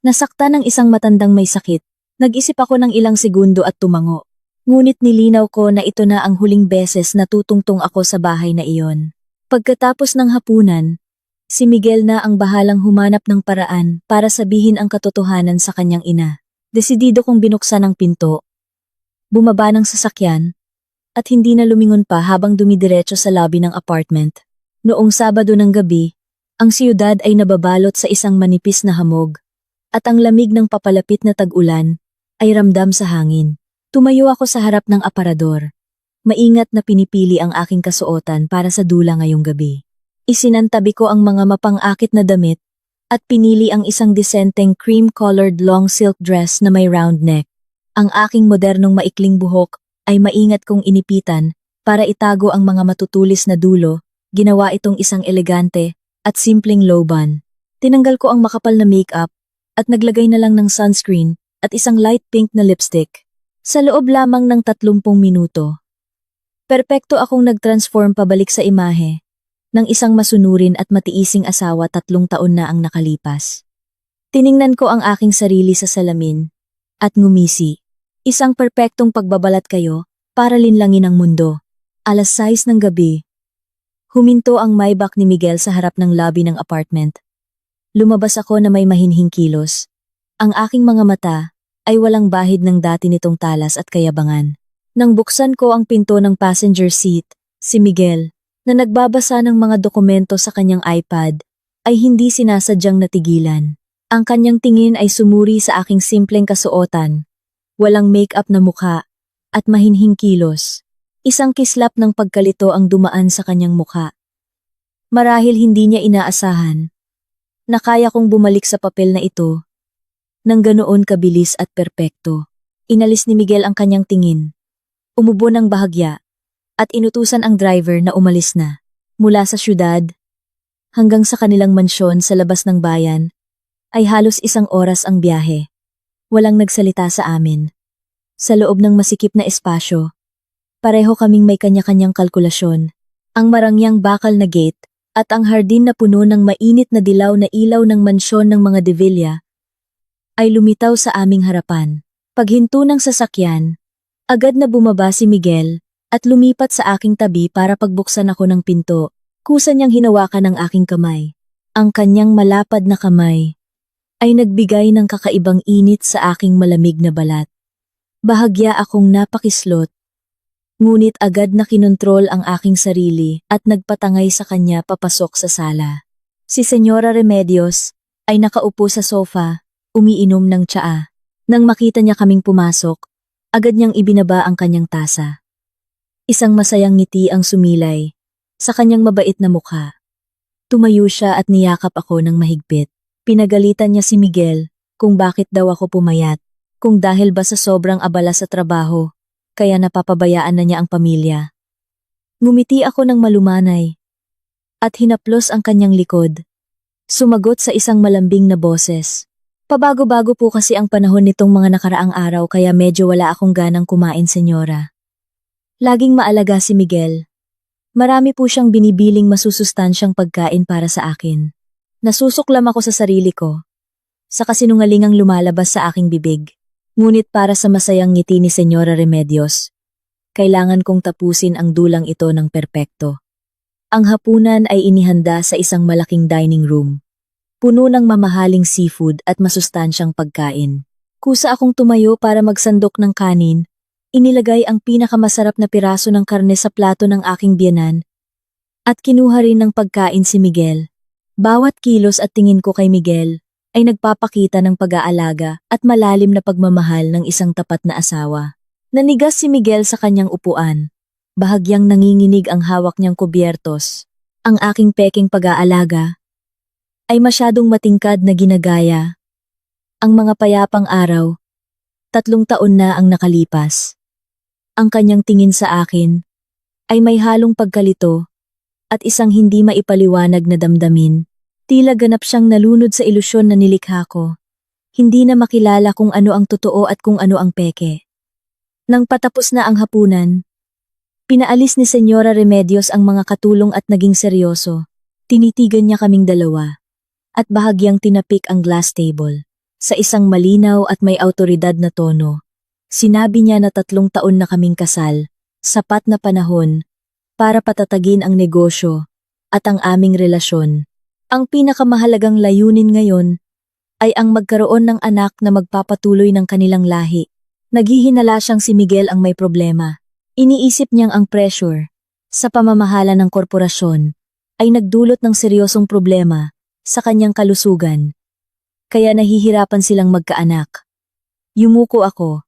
nasakta ng isang matandang may sakit, nag-isip ako ng ilang segundo at tumango. Ngunit nilinaw ko na ito na ang huling beses na tutungtong ako sa bahay na iyon. Pagkatapos ng hapunan, si Miguel na ang bahalang humanap ng paraan para sabihin ang katotohanan sa kanyang ina. Desidido kong binuksan ang pinto, bumaba ng sasakyan, at hindi na lumingon pa habang dumidiretso sa lobby ng apartment. Noong Sabado ng gabi, ang siyudad ay nababalot sa isang manipis na hamog, at ang lamig ng papalapit na tag-ulan ay ramdam sa hangin. Tumayo ako sa harap ng aparador. Maingat na pinipili ang aking kasuotan para sa dula ngayong gabi. Isinantabi ko ang mga mapang-akit na damit at pinili ang isang disenteng cream-colored long silk dress na may round neck. Ang aking modernong maikling buhok ay maingat kong inipitan para itago ang mga matutulis na dulo. Ginawa itong isang elegante at simpleng low bun. Tinanggal ko ang makapal na makeup at naglagay na lang ng sunscreen at isang light pink na lipstick. Sa loob lamang ng 30 minuto, perpekto akong nag-transform pabalik sa imahe ng isang masunurin at matiising asawa. 3 taon na ang nakalipas. Tiningnan ko ang aking sarili sa salamin at ngumisi. Isang perpektong pagbabalat kayo para linlangin ang mundo. 6:00 ng gabi. Huminto ang Maybach ni Miguel sa harap ng lobby ng apartment. Lumabas ako na may mahinhing kilos. Ang aking mga mata ay walang bahid ng dati nitong talas at kayabangan. Nang buksan ko ang pinto ng passenger seat, si Miguel, na nagbabasa ng mga dokumento sa kanyang iPad, ay hindi sinasadyang natigilan. Ang kanyang tingin ay sumuri sa aking simpleng kasuotan, walang make-up na mukha, at mahinhing kilos. Isang kislap ng pagkalito ang dumaan sa kanyang mukha. Marahil hindi niya inaasahan na kaya kong bumalik sa papel na ito nang ganoon kabilis at perpekto. Inalis ni Miguel ang kanyang tingin. Umubo ng bahagya at inutusan ang driver na umalis na. Mula sa syudad hanggang sa kanilang mansyon sa labas ng bayan ay halos 1 oras ang biyahe. Walang nagsalita sa amin. Sa loob ng masikip na espasyo, pareho kaming may kanya-kanyang kalkulasyon. Ang marangyang bakal na gate at ang hardin na puno ng mainit na dilaw na ilaw ng mansyon ng mga De Villa ay lumitaw sa aming harapan. Paghinto ng sasakyan, agad na bumaba si Miguel at lumipat sa aking tabi para pagbuksan ako ng pinto. Kusa niyang hinawakan ang aking kamay. Ang kanyang malapad na kamay ay nagbigay ng kakaibang init sa aking malamig na balat. Bahagya akong napakislot, ngunit agad na kinontrol ang aking sarili at nagpatangay sa kanya papasok sa sala. Si Señora Remedios ay nakaupo sa sofa, umiinom ng tsaa. Nang makita niya kaming pumasok, agad niyang ibinaba ang kanyang tasa. Isang masayang ngiti ang sumilay sa kanyang mabait na mukha. Tumayo siya at niyakap ako ng mahigpit. Pinagalitan niya si Miguel kung bakit daw ako pumayat, kung dahil ba sa sobrang abala sa trabaho, kaya napapabayaan na niya ang pamilya. Ngumiti ako ng malumanay at hinaplos ang kanyang likod. Sumagot sa isang malambing na boses. Pabago-bago po kasi ang panahon nitong mga nakaraang araw kaya medyo wala akong ganang kumain, senyora. Laging maalaga si Miguel. Marami po siyang binibiling masusustansyang pagkain para sa akin. Nasusuklam ako sa sarili ko, sa kasinungalingang lumalabas sa aking bibig. Ngunit para sa masayang ngiti ni Señora Remedios, kailangan kong tapusin ang dulang ito ng perpekto. Ang hapunan ay inihanda sa isang malaking dining room, puno ng mamahaling seafood at masustansyang pagkain. Kusa akong tumayo para magsandok ng kanin, inilagay ang pinakamasarap na piraso ng karne sa plato ng aking biyenan, at kinuha rin ng pagkain si Miguel. Bawat kilos at tingin ko kay Miguel ay nagpapakita ng pag-aalaga at malalim na pagmamahal ng isang tapat na asawa. Nanigas si Miguel sa kanyang upuan. Bahagyang nanginginig ang hawak niyang kubyertos. Ang aking peking pag-aalaga ay masyadong matingkad na ginagaya. Ang mga payapang araw, 3 taon na ang nakalipas. Ang kanyang tingin sa akin ay may halong pagkalito at isang hindi maipaliwanag na damdamin. Tila ganap siyang nalunod sa ilusyon na nilikha ko. Hindi na makilala kung ano ang totoo at kung ano ang peke. Nang patapos na ang hapunan, pinaalis ni Senyora Remedios ang mga katulong at naging seryoso. Tinitigan niya kaming dalawa at bahagyang tinapik ang glass table. Sa isang malinaw at may awtoridad na tono, sinabi niya na 3 taon na kaming kasal, sapat na panahon para patatagin ang negosyo at ang aming relasyon. Ang pinakamahalagang layunin ngayon ay ang magkaroon ng anak na magpapatuloy ng kanilang lahi. Naghihinala siyang si Miguel ang may problema. Iniisip niyang ang pressure sa pamamahala ng korporasyon ay nagdulot ng seryosong problema sa kanyang kalusugan. Kaya nahihirapan silang magkaanak. Yumuko ako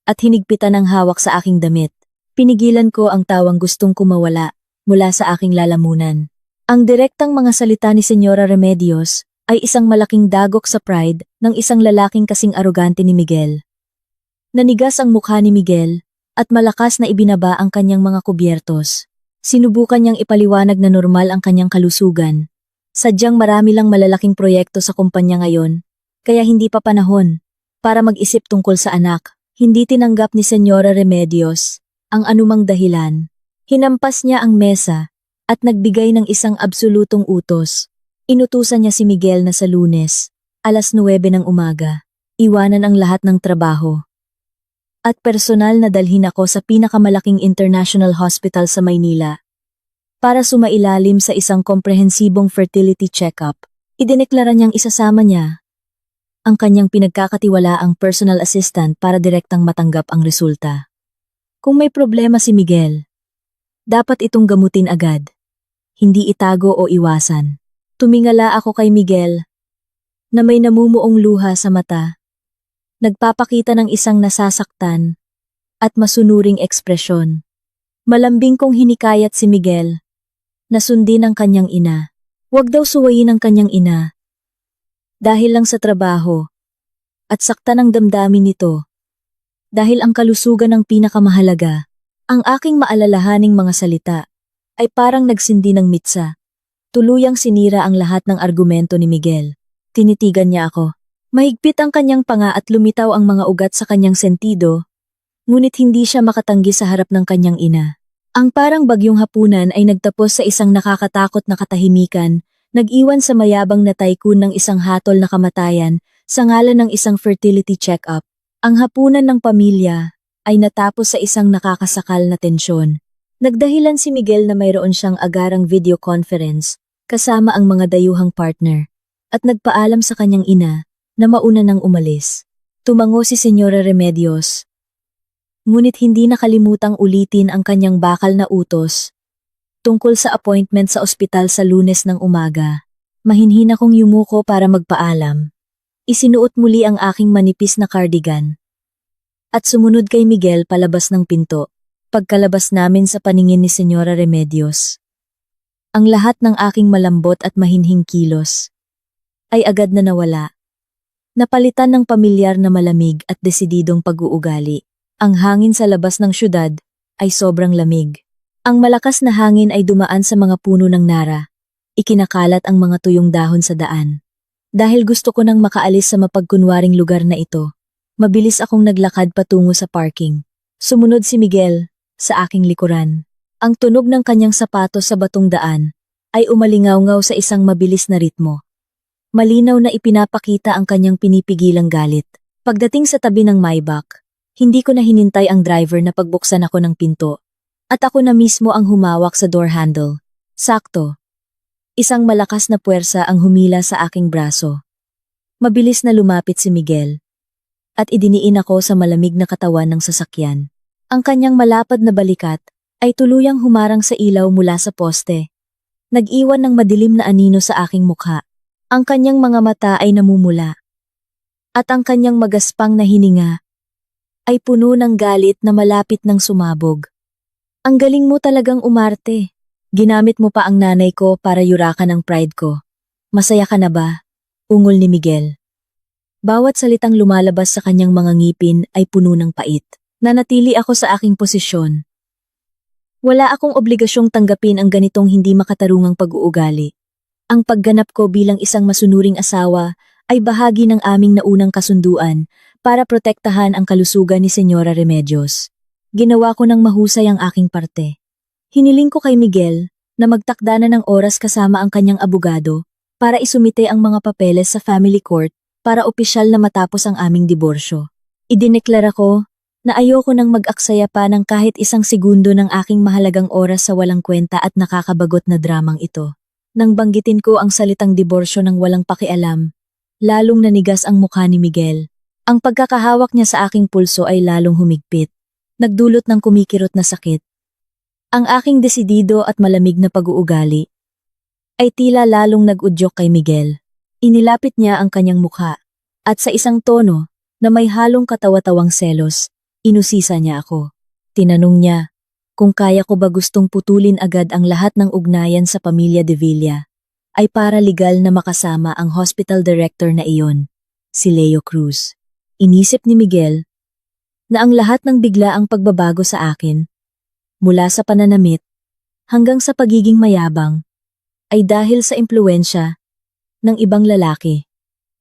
at hinigpitan ang hawak sa aking damit. Pinigilan ko ang tawang gustong kumawala mula sa aking lalamunan. Ang direktang mga salita ni Senyora Remedios ay isang malaking dagok sa pride ng isang lalaking kasing arogante ni Miguel. Nanigas ang mukha ni Miguel at malakas na ibinaba ang kanyang mga kubyertos. Sinubukan niyang ipaliwanag na normal ang kanyang kalusugan. Sadyang marami lang malalaking proyekto sa kumpanya ngayon, kaya hindi pa panahon para mag-isip tungkol sa anak. Hindi tinanggap ni Senyora Remedios ang anumang dahilan. Hinampas niya ang mesa at nagbigay ng isang absolutong utos. Inutusan niya si Miguel na sa Lunes, 9:00 ng umaga, iwanan ang lahat ng trabaho. At personal na dalhin ako sa pinakamalaking international hospital sa Maynila para sumailalim sa isang komprehensibong fertility check-up. Idineklara niyang isasama niya ang kanyang pinagkakatiwalaang personal assistant para direktang matanggap ang resulta. Kung may problema si Miguel, dapat itong gamutin agad, hindi itago o iwasan. Tumingala ako kay Miguel na may namumuong luha sa mata. Nagpapakita ng isang nasasaktan at masunuring ekspresyon. Malambing kong hinikayat si Miguel na sundin ang kanyang ina. Huwag daw suwayin ang kanyang ina dahil lang sa trabaho at saktan ang damdamin nito. Dahil ang kalusugan ang pinakamahalaga, ang aking maalalahaning mga salita ay parang nagsindi ng mitsa. Tuluyang sinira ang lahat ng argumento ni Miguel. Tinitigan niya ako. Mahigpit ang kanyang panga at lumitaw ang mga ugat sa kanyang sentido, ngunit hindi siya makatanggi sa harap ng kanyang ina. Ang parang bagyong hapunan ay nagtapos sa isang nakakatakot na katahimikan, nag-iwan sa mayabang na tycoon ng isang hatol na kamatayan sa ngalan ng isang fertility check-up. Ang hapunan ng pamilya ay natapos sa isang nakakasakal na tensyon. Nagdahilan si Miguel na mayroon siyang agarang video conference kasama ang mga dayuhang partner at nagpaalam sa kanyang ina na mauna nang umalis. Tumango si Senyora Remedios, ngunit hindi nakalimutang ulitin ang kanyang bakal na utos tungkol sa appointment sa ospital sa Lunes ng umaga. Mahinhin akong yumuko para magpaalam. Isinuot muli ang aking manipis na cardigan at sumunod kay Miguel palabas ng pinto. Pagkalabas namin sa paningin ni Senyora Remedios, ang lahat ng aking malambot at mahinhing kilos ay agad na nawala. Napalitan ng pamilyar na malamig at desididong pag-uugali. Ang hangin sa labas ng syudad ay sobrang lamig. Ang malakas na hangin ay dumaan sa mga puno ng nara. Ikinakalat ang mga tuyong dahon sa daan. Dahil gusto ko nang makaalis sa mapagkunwaring lugar na ito, mabilis akong naglakad patungo sa parking. Sumunod si Miguel sa aking likuran. Ang tunog ng kanyang sapatos sa batong daan ay umalingaw-ngaw sa isang mabilis na ritmo. Malinaw na ipinapakita ang kanyang pinipigilang galit. Pagdating sa tabi ng Maybach, hindi ko na hinintay ang driver na pagbuksan ako ng pinto. At ako na mismo ang humawak sa door handle. Sakto. Isang malakas na puwersa ang humila sa aking braso. Mabilis na lumapit si Miguel. At idiniin ako sa malamig na katawan ng sasakyan. Ang kanyang malapad na balikat ay tuluyang humarang sa ilaw mula sa poste. Nag-iwan ng madilim na anino sa aking mukha. Ang kanyang mga mata ay namumula. At ang kanyang magaspang na hininga ay puno ng galit na malapit ng sumabog. Ang galing mo talagang umarte. Ginamit mo pa ang nanay ko para yurakan ang pride ko. Masaya ka na ba? Ungol ni Miguel. Bawat salitang lumalabas sa kanyang mga ngipin ay puno ng pait. Nanatili ako sa aking posisyon. Wala akong obligasyong tanggapin ang ganitong hindi makatarungang pag-uugali. Ang pagganap ko bilang isang masunuring asawa ay bahagi ng aming naunang kasunduan para protektahan ang kalusugan ni Senyora Remedios. Ginawa ko ng mahusay ang aking parte. Hiniling ko kay Miguel na magtakda na ng oras kasama ang kanyang abogado para isumite ang mga papeles sa family court para opisyal na matapos ang aming diborsyo. Idineklara ko na ayoko nang mag-aksaya pa ng kahit isang segundo ng aking mahalagang oras sa walang kwenta at nakakabagot na dramang ito. Nang banggitin ko ang salitang diborsyo ng walang pakialam, lalong nanigas ang mukha ni Miguel. Ang pagkakahawak niya sa aking pulso ay lalong humigpit, nagdulot ng kumikirot na sakit. Ang aking desidido at malamig na pag-uugali ay tila lalong nag-udyok kay Miguel. Inilapit niya ang kanyang mukha at sa isang tono na may halong katawa-tawang selos, inusisa niya ako. Tinanong niya kung kaya ko ba gustong putulin agad ang lahat ng ugnayan sa pamilya de Villa ay para legal na makasama ang hospital director na iyon, si Leo Cruz. Inisip ni Miguel na ang lahat ng biglaang pagbabago sa akin, mula sa pananamit hanggang sa pagiging mayabang, ay dahil sa impluwensya ng ibang lalaki.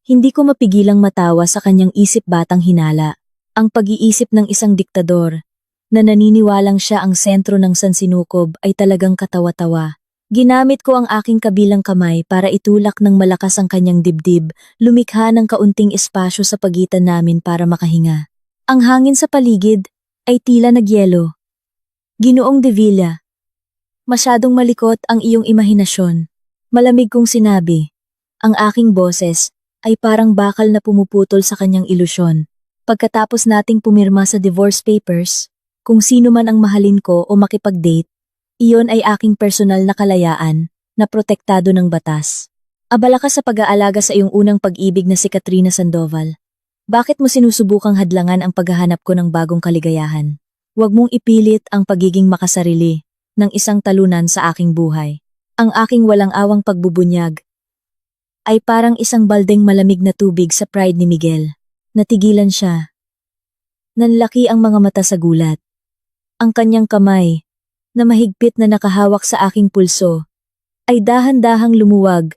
Hindi ko mapigilang matawa sa kanyang isip batang hinala. Ang pag-iisip ng isang diktador na naniniwalang siya ang sentro ng sansinukob ay talagang katawa-tawa. Ginamit ko ang aking kabilang kamay para itulak ng malakas ang kanyang dibdib, lumikha ng kaunting espasyo sa pagitan namin para makahinga. Ang hangin sa paligid ay tila nagyelo. Ginoong de Villa, masyadong malikot ang iyong imahinasyon. Malamig kong sinabi. Ang aking boses ay parang bakal na pumuputol sa kanyang ilusyon. Pagkatapos nating pumirma sa divorce papers, kung sino man ang mahalin ko o makipag-date, iyon ay aking personal na kalayaan na protektado ng batas. Abala ka sa pag-aalaga sa iyong unang pag-ibig na si Katrina Sandoval. Bakit mo sinusubukang hadlangan ang paghahanap ko ng bagong kaligayahan? Huwag mong ipilit ang pagiging makasarili ng isang talunan sa aking buhay. Ang aking walang awang pagbubunyag ay parang isang baldeng malamig na tubig sa pride ni Miguel. Natigilan siya. Nanlaki ang mga mata sa gulat. Ang kanyang kamay, na mahigpit na nakahawak sa aking pulso, ay dahan-dahang lumuwag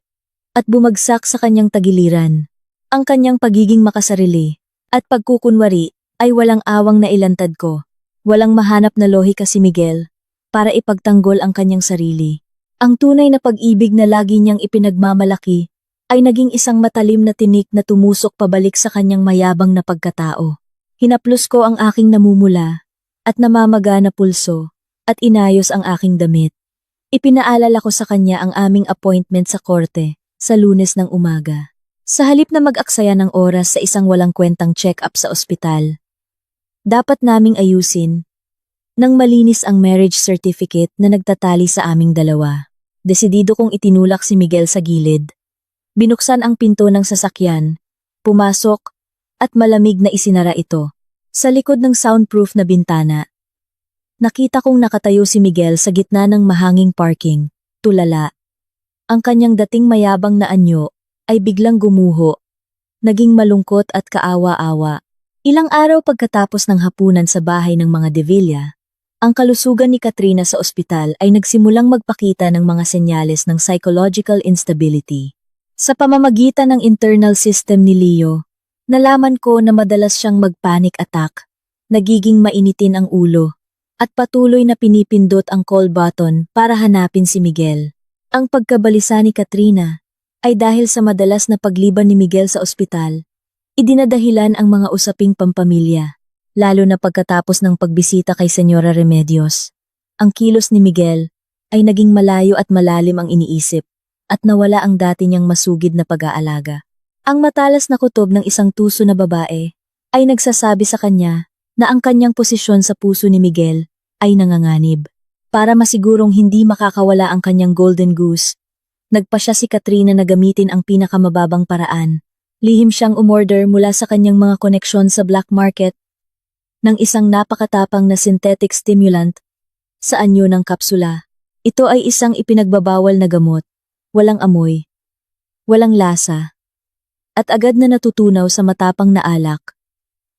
at bumagsak sa kanyang tagiliran. Ang kanyang pagiging makasarili at pagkukunwari ay walang awang na ilantad ko. Walang mahanap na lohika si Miguel para ipagtanggol ang kanyang sarili. Ang tunay na pag-ibig na lagi niyang ipinagmamalaki ay naging isang matalim na tinik na tumusok pabalik sa kanyang mayabang na pagkatao. Hinaplos ko ang aking namumula at namamaga na pulso at inayos ang aking damit. Ipinaalala ko sa kanya ang aming appointment sa korte sa Lunes ng umaga. Sa halip na mag-aksaya ng oras sa isang walang kwentang check-up sa ospital, dapat naming ayusin nang malinis ang marriage certificate na nagtatali sa aming dalawa. Desidido kong itinulak si Miguel sa gilid. Binuksan ang pinto ng sasakyan, pumasok, at malamig na isinara ito. Sa likod ng soundproof na bintana, nakita kong nakatayo si Miguel sa gitna ng mahanging parking, tulala. Ang kanyang dating mayabang na anyo ay biglang gumuho, naging malungkot at kaawa-awa. Ilang araw pagkatapos ng hapunan sa bahay ng mga de Villa, ang kalusugan ni Katrina sa ospital ay nagsimulang magpakita ng mga senyales ng psychological instability. Sa pamamagitan ng internal system ni Leo, nalaman ko na madalas siyang mag-panic attack, nagiging mainitin ang ulo, at patuloy na pinipindot ang call button para hanapin si Miguel. Ang pagkabalisa ni Katrina ay dahil sa madalas na pagliban ni Miguel sa ospital, idinadahilan ang mga usaping pampamilya, lalo na pagkatapos ng pagbisita kay Senyora Remedios. Ang kilos ni Miguel ay naging malayo at malalim ang iniisip, at nawala ang dati niyang masugid na pag-aalaga. Ang matalas na kutob ng isang tuso na babae ay nagsasabi sa kanya na ang kanyang posisyon sa puso ni Miguel ay nanganganib. Para masigurong hindi makakawala ang kanyang golden goose, nagpa siya si Katrina na gamitin ang pinakamababang paraan. Lihim siyang umorder mula sa kanyang mga koneksyon sa black market ng isang napakatapang na synthetic stimulant sa anyo ng kapsula. Ito ay isang ipinagbabawal na gamot. Walang amoy, walang lasa, at agad na natutunaw sa matapang na alak.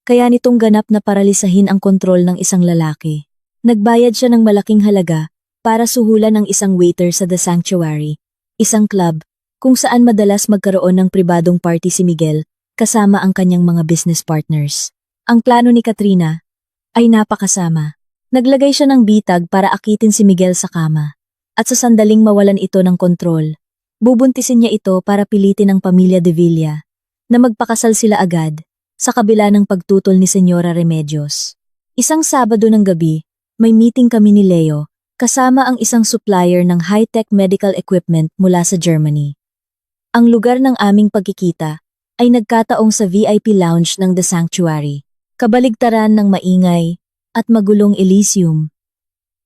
kaya nitong ganap na paralisahin ang kontrol ng isang lalaki. Nagbayad siya ng malaking halaga para suhulan ng isang waiter sa The Sanctuary, isang club kung saan madalas magkaroon ng pribadong party si Miguel kasama ang kanyang mga business partners. Ang plano ni Katrina ay napakasama. Naglagay siya ng bitag para akitin si Miguel sa kama. At sa sandaling mawalan ito ng kontrol, bubuntisin niya ito para pilitin ang pamilya De Villa na magpakasal sila agad sa kabila ng pagtutol ni Senyora Remedios. Isang Sabado ng gabi, may meeting kami ni Leo kasama ang isang supplier ng high-tech medical equipment mula sa Germany. Ang lugar ng aming pagkikita ay nagkataong sa VIP lounge ng The Sanctuary, kabaligtaran ng maingay at magulong Elysium.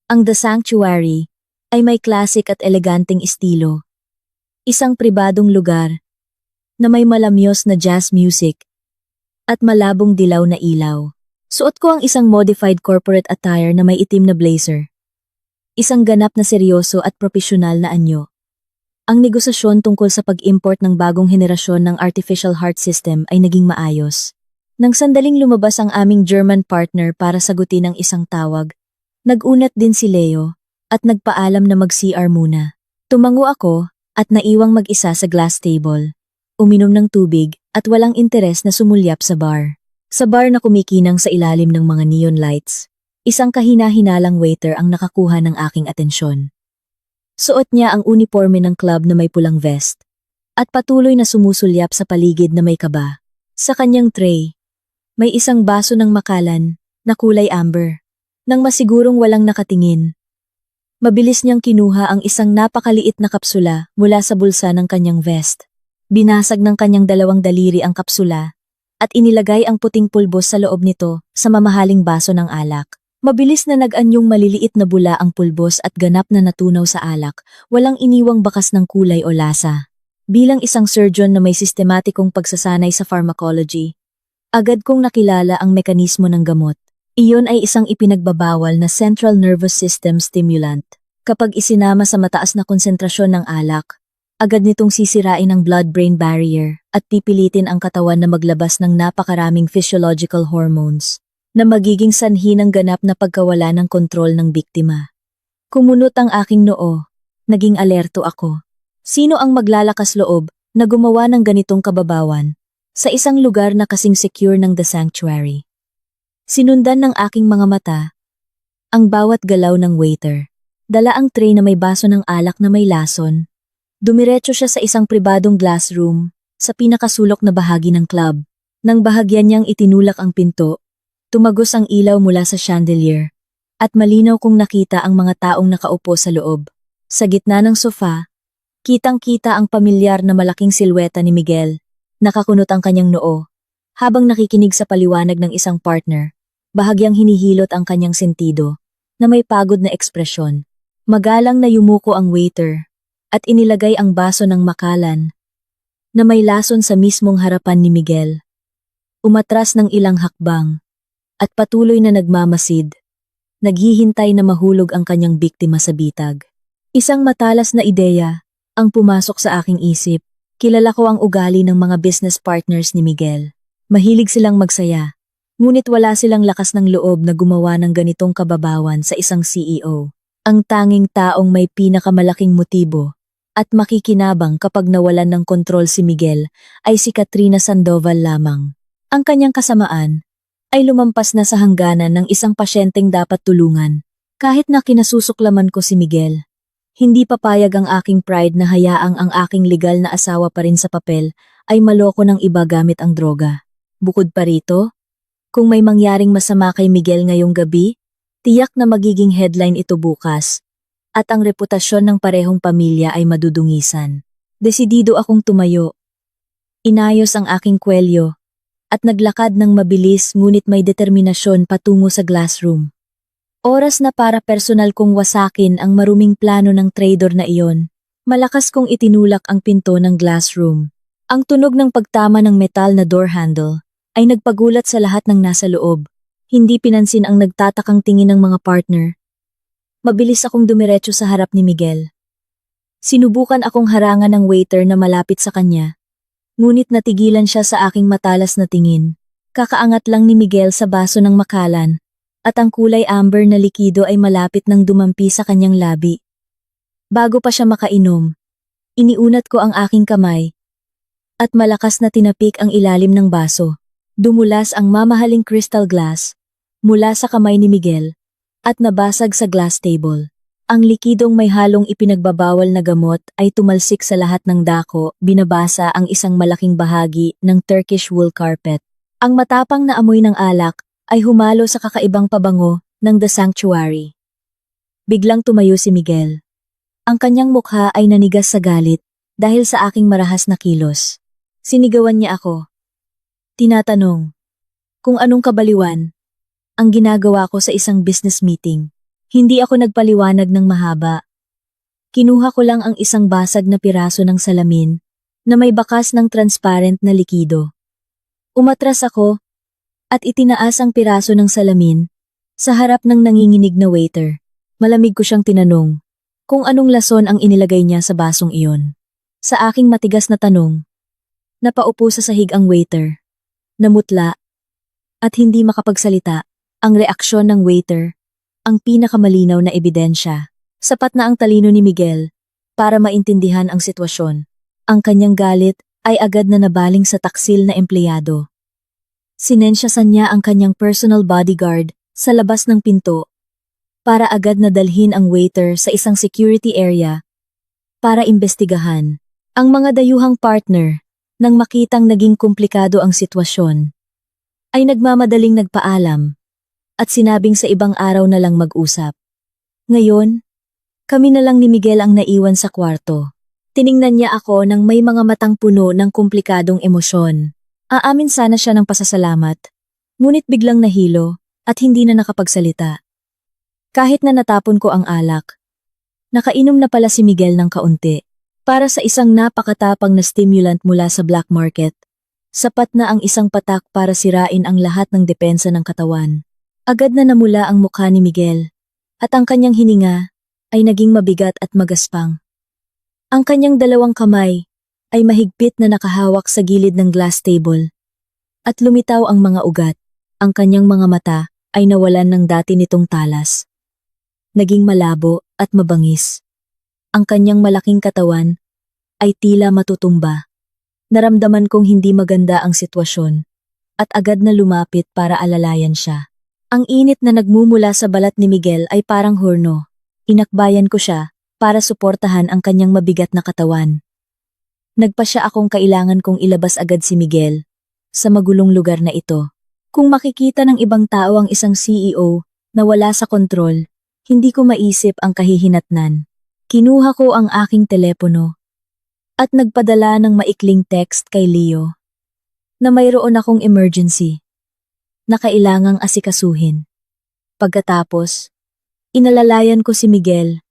Ang The Sanctuary ay may classic at eleganteng estilo. Isang pribadong lugar na may malamyos na jazz music at malabong dilaw na ilaw. Suot ko ang isang modified corporate attire na may itim na blazer. Isang ganap na seryoso at propesyonal na anyo. Ang negosasyon tungkol sa pag-import ng bagong henerasyon ng artificial heart system ay naging maayos. Nang sandaling lumabas ang aming German partner para sagutin ang isang tawag, nag-unat din si Leo at nagpaalam na mag-CR muna. Tumango ako at naiwang mag-isa sa glass table. Uminom ng tubig at walang interes na sumulyap sa bar. Sa bar na kumikinang sa ilalim ng mga neon lights, isang kahina-hinalang waiter ang nakakuha ng aking atensyon. Suot niya ang uniforme ng club na may pulang vest, at patuloy na sumusulyap sa paligid na may kaba. Sa kanyang tray, may isang baso ng makalan na kulay amber. Nang masigurong walang nakatingin, mabilis niyang kinuha ang isang napakaliit na kapsula mula sa bulsa ng kanyang vest. Binasag ng kanyang dalawang daliri ang kapsula at inilagay ang puting pulbos sa loob nito sa mamahaling baso ng alak. Mabilis na nag-anyong maliliit na bula ang pulbos at ganap na natunaw sa alak, walang iniwang bakas ng kulay o lasa. Bilang isang surgeon na may sistematikong pagsasanay sa pharmacology, agad kong nakilala ang mekanismo ng gamot. Iyon ay isang ipinagbabawal na central nervous system stimulant. Kapag isinama sa mataas na konsentrasyon ng alak, agad nitong sisirain ang blood-brain barrier at pipilitin ang katawan na maglabas ng napakaraming physiological hormones na magiging sanhi ng ganap na pagkawala ng kontrol ng biktima. Kumunot ang aking noo, naging alerto ako. Sino ang maglalakas loob na gumawa ng ganitong kababawan sa isang lugar na kasing secure ng The Sanctuary? Sinundan ng aking mga mata ang bawat galaw ng waiter. Dala ang tray na may baso ng alak na may lason. Dumiretso siya sa isang pribadong glass room sa pinakasulok na bahagi ng club. Nang bahagyan niyang itinulak ang pinto, tumagos ang ilaw mula sa chandelier at malinaw kong nakita ang mga taong nakaupo sa loob. Sa gitna ng sofa, kitang-kita ang pamilyar na malaking silweta ni Miguel. Nakakunot ang kanyang noo habang nakikinig sa paliwanag ng isang partner, bahagyang hinihilot ang kanyang sentido na may pagod na ekspresyon. Magalang na yumuko ang waiter at inilagay ang baso ng makalan na may lason sa mismong harapan ni Miguel. Umatras ng ilang hakbang at patuloy na nagmamasid, naghihintay na mahulog ang kanyang biktima sa bitag. Isang matalas na ideya ang pumasok sa aking isip. Kilala ko ang ugali ng mga business partners ni Miguel. Mahilig silang magsaya, ngunit wala silang lakas ng loob na gumawa ng ganitong kababawan sa isang CEO. Ang tanging taong may pinakamalaking motibo at makikinabang kapag nawalan ng kontrol si Miguel ay si Katrina Sandoval lamang. Ang kanyang kasamaan ay lumampas na sa hangganan ng isang pasyenteng dapat tulungan. Kahit na kinasusuklaman ko si Miguel, hindi papayag ang aking pride na hayaang ang aking legal na asawa pa rin sa papel ay maloko ng iba gamit ang droga. Bukod pa rito, kung may mangyaring masama kay Miguel ngayong gabi, tiyak na magiging headline ito bukas at ang reputasyon ng parehong pamilya ay madudungisan. Desidido akong tumayo. Inayos ang aking kwelyo at naglakad ng mabilis ngunit may determinasyon patungo sa glass room. Oras na para personal kong wasakin ang maruming plano ng traidor na iyon. Malakas kong itinulak ang pinto ng glass room. Ang tunog ng pagtama ng metal na door handle ay nagpagulat sa lahat ng nasa loob. Hindi pinansin ang nagtatakang tingin ng mga partner. Mabilis akong dumiretso sa harap ni Miguel. Sinubukan akong harangan ng waiter na malapit sa kanya, ngunit natigilan siya sa aking matalas na tingin. Kakaangat lang ni Miguel sa baso ng makalan, at ang kulay amber na likido ay malapit nang dumampi sa kanyang labi. Bago pa siya makainom, iniunat ko ang aking kamay, at malakas na tinapik ang ilalim ng baso. Dumulas ang mamahaling crystal glass mula sa kamay ni Miguel at nabasag sa glass table. Ang likidong may halong ipinagbabawal na gamot ay tumalsik sa lahat ng dako, binabasa ang isang malaking bahagi ng Turkish wool carpet. Ang matapang na amoy ng alak ay humalo sa kakaibang pabango ng The Sanctuary. Biglang tumayo si Miguel. Ang kanyang mukha ay nanigas sa galit dahil sa aking marahas na kilos. Sinigawan niya ako. Tinatanong kung anong kabaliwan ang ginagawa ko sa isang business meeting. Hindi ako nagpaliwanag ng mahaba. Kinuha ko lang ang isang basag na piraso ng salamin na may bakas ng transparent na likido. Umatras ako at itinaas ang piraso ng salamin sa harap ng nanginginig na waiter. Malamig ko siyang tinanong kung anong lason ang inilagay niya sa basong iyon. Sa aking matigas na tanong, napaupo sa sahig ang waiter. Namutla at hindi makapagsalita. Ang reaksyon ng waiter, ang pinakamalinaw na ebidensya. Sapat na ang talino ni Miguel para maintindihan ang sitwasyon. Ang kanyang galit ay agad na nabaling sa taksil na empleyado. Sinensyasan niya ang kanyang personal bodyguard sa labas ng pinto para agad na dalhin ang waiter sa isang security area para imbestigahan. Ang mga dayuhang partner, nang makitang naging komplikado ang sitwasyon, ay nagmamadaling nagpaalam at sinabing sa ibang araw na lang mag-usap. Ngayon, kami na lang ni Miguel ang naiwan sa kwarto. Tiningnan niya ako nang may mga matang puno ng komplikadong emosyon. Aamin sana siya ng pasasalamat, ngunit biglang nahilo at hindi na nakapagsalita. Kahit na natapon ko ang alak, nakainom na pala si Miguel ng kaunti. Para sa isang napakatapang na stimulant mula sa black market, sapat na ang isang patak para sirain ang lahat ng depensa ng katawan. Agad na namula ang mukha ni Miguel, at ang kanyang hininga ay naging mabigat at magaspang. Ang kanyang dalawang kamay ay mahigpit na nakahawak sa gilid ng glass table, at lumitaw ang mga ugat. Ang kanyang mga mata ay nawalan ng dati nitong talas. Naging malabo at mabangis. Ang kanyang malaking katawan ay tila matutumba. Naramdaman kong hindi maganda ang sitwasyon at agad na lumapit para alalayan siya. Ang init na nagmumula sa balat ni Miguel ay parang horno. Inakbayan ko siya para suportahan ang kanyang mabigat na katawan. Nagpasya akong kailangan kong ilabas agad si Miguel sa magulong lugar na ito. Kung makikita ng ibang tao ang isang CEO na wala sa kontrol, hindi ko maisip ang kahihinatnan. Kinuha ko ang aking telepono at nagpadala ng maikling text kay Leo na mayroon akong emergency na kailangang asikasuhin. Pagkatapos, inalalayan ko si Miguel